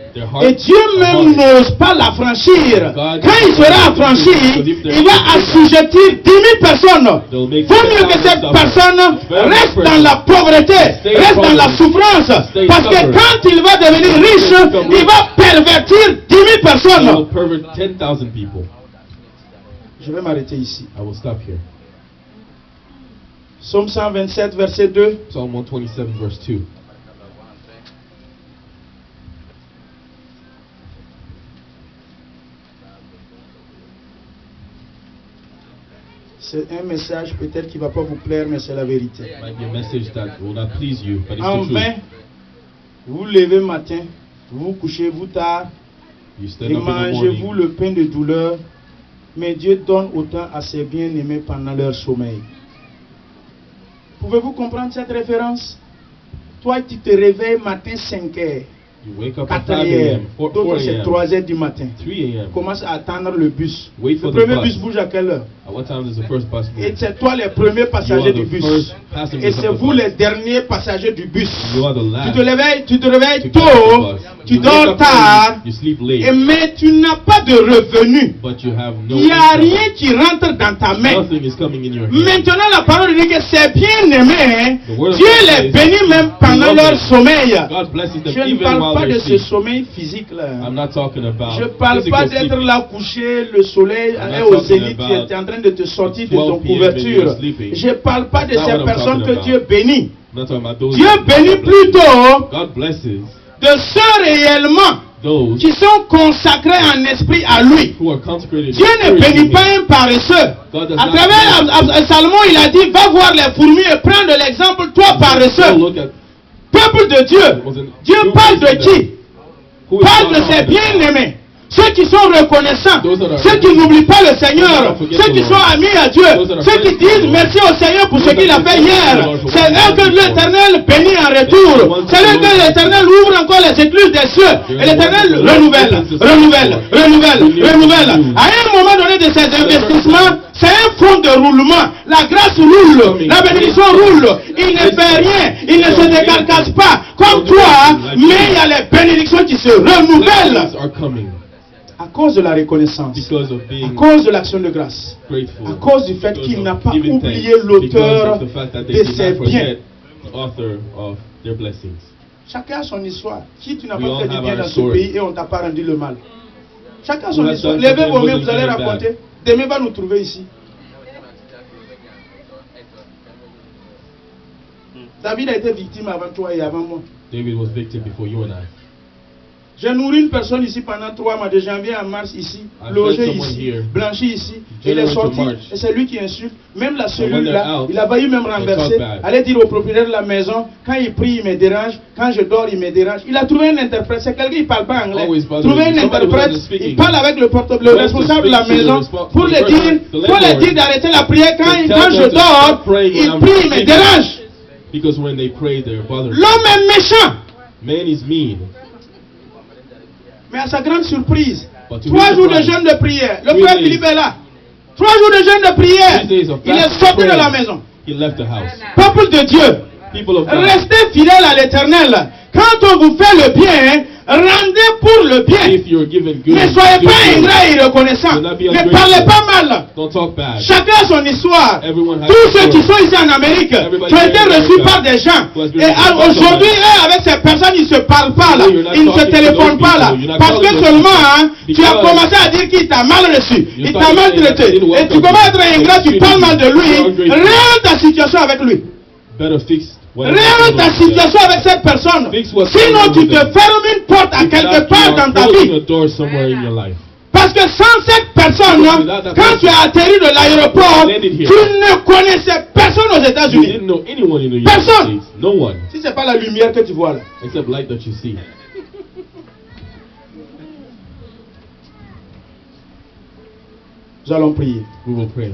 Et Dieu même n'ose pas l'affranchir. Quand il sera affranchi, il va assujettir 10 000 personnes. Vaut mieux que cette personne reste dans la pauvreté, reste dans la souffrance. Parce que quand il va devenir riche, il va pervertir 10 000 personnes. Je vais m'arrêter ici. Psaume 127, verset 2. Psalm 127, verse 2. C'est un message peut-être qui ne va pas vous plaire, mais c'est la vérité. En vain, vous levez matin, vous couchez-vous tard, et mangez-vous le pain de douleur, mais Dieu donne autant à ses bien-aimés pendant leur sommeil. Pouvez-vous comprendre cette référence? Toi, tu te réveilles matin 5 heures. 4 heures, d'autres c'est 3 heures du matin. Commence à attendre le bus. Le premier bus bouge à quelle heure? At what time does the first bus Et move? c'est toi les premiers You passagers are du the bus. first passengers Et of c'est the vous bus. les derniers passagers du bus. You are the last. Tu te réveilles to get tôt, off the bus. tu You wake dors up tard, early, you sleep et late, mais tu n'as pas de revenus. but you have no Il n'y a income. rien qui rentre dans ta main. Nothing is coming in your hand. Maintenant, la parole dit que c'est bien aimé. The word of Dieu God les says, bénit même pendant "Beloved, leur sommeil. God blesses them Je ne even parle while pas de they're ce asleep. sommeil physique là. I'm not talking about Je ne parle physical pas d'être sleep. là couché, le soleil I'm est not au talking zénith, tu about es en train de te sortir de 12 ton p.m. when couverture. you're sleeping. Je ne parle pas de That's not ces what I'm personnes talking que about. Dieu bénit. I'm not talking about those Dieu that bénit God blesses. plutôt God blesses de ceux réellement those qui sont consacrés en esprit à lui. who are consecrated. Dieu ne spiritually. bénit pas un paresseux. God does À not travers Salomon, il a dit, va voir les fourmis et prends de l'exemple, toi Go paresseux. look at Peuple de Dieu. Dieu parle de qui? who is Parle God de ses talking about. bien-aimés. Ceux qui sont reconnaissants, Those that are- ceux qui n'oublient pas le Seigneur, Those that forget ceux qui the sont Lord. amis à Dieu, Those that are ceux qui faithful to disent the Lord. merci au Seigneur pour ce Those qu'il that a fait say thank you to hier. the Lord for C'est what he eux has que done before. l'Éternel bénit en They are retour. the ones C'est eux that que the Lord l'Éternel ouvre encore les écluses des cieux. They Et are the l'Éternel ones that the Lord renouvelle, opens the renouvelle, door. renouvelle, Renew, renouvelle. renew. À un moment donné de ces investissements, c'est un fonds de roulement. La grâce roule, la bénédiction roule. Il ne fait rien, il ne se décarcasse pas comme toi, mais il y a les bénédictions qui se renouvellent. Blessings are coming À cause de la reconnaissance, because of à being cause de l'action de grâce, grateful. à cause du fait Because qu'il of n'a pas giving oublié thanks. l'auteur Because of the fact that de they did ses not biens. forget the author of their blessings. Chacun a son histoire. Qui tu n'as We pas all fait du have bien our dans ce story. pays et on t'a pas rendu le mal. Chacun a Who son has histoire. done Levez something vos mains, wasn't vous allez even bad. raconter. Demain va nous trouver ici. David a été victime avant toi et avant moi. David was victim before you and I. J'ai nourri une personne ici pendant 3 mois, de janvier à mars ici, I logé fed someone ici, here. blanchi ici. Il est January to sorti March. et c'est lui qui insulte. Même la when cellule they're là, out, il a failli même they renverser. talk bad. Aller dire au propriétaire de la maison, quand il prie, il me dérange. Quand je dors, il me dérange. Il a trouvé un interprète. C'est quelqu'un qui ne parle pas anglais. Always bothering Trouvé you. un Somebody who interprète. doesn't speak Il English. parle avec le porte-le Goes to responsable de la speak to the maison respo- pour the lui person, dire, the pour lui landlord. dire d'arrêter la prière. Quand To quand tell je them to dors, stop praying when il I'm prie, il me sleeping. dérange. Because when they pray, they're bothered. L'homme est méchant. Man is mean. Mais à sa grande surprise, But to 3 his jours de surprise, jeûne de prière. Le 3 frère days. Philippe est là. 3 jours de jeûne de 3 prière. days of Il est fasting sorti de prayer. la maison. He left the house. Peuple de Dieu, People of God, restez fidèles à l'Éternel. Quand on vous fait le bien, rendez pour le bien. if you're given good, Ne soyez do pas good. ingrat et reconnaissant. Do not be Ne ungrateful. parlez pas mal. Don't talk bad. Chacun a son histoire. Everyone has Tous a ceux qui story. sont ici en Amérique, Everybody qui ont été here in reçus America par des gens. who has been Et received by aujourd'hui, somebody. eux, avec ces personnes, ils ne se parlent pas là. No, you're not Ils ne se talking to téléphonent those pas là. people. You're not Parce que calling those seulement, people. tu as Because commencé à dire qu'il t'a mal reçu. you Il t'a started maltraité. saying that he didn't Et tu welcome commences à you. être ingrat, tu He parles mal de treated you. lui. You're ungrateful. Règle ta situation avec lui. Better fix what Règle ta situation avec cette personne. Fix what's Sinon, wrong tu with te them. fermes une porte à If quelque not, part you dans are ta closing vie. a door somewhere in your life. Parce que sans cette personne, quand tu as atterri de l'aéroport, tu ne connaissais personne aux You États-Unis. didn't know anyone in the United Personne. States. No one. Si ce n'est pas la lumière que tu vois là. Except light that you see. Nous allons prier. We will pray.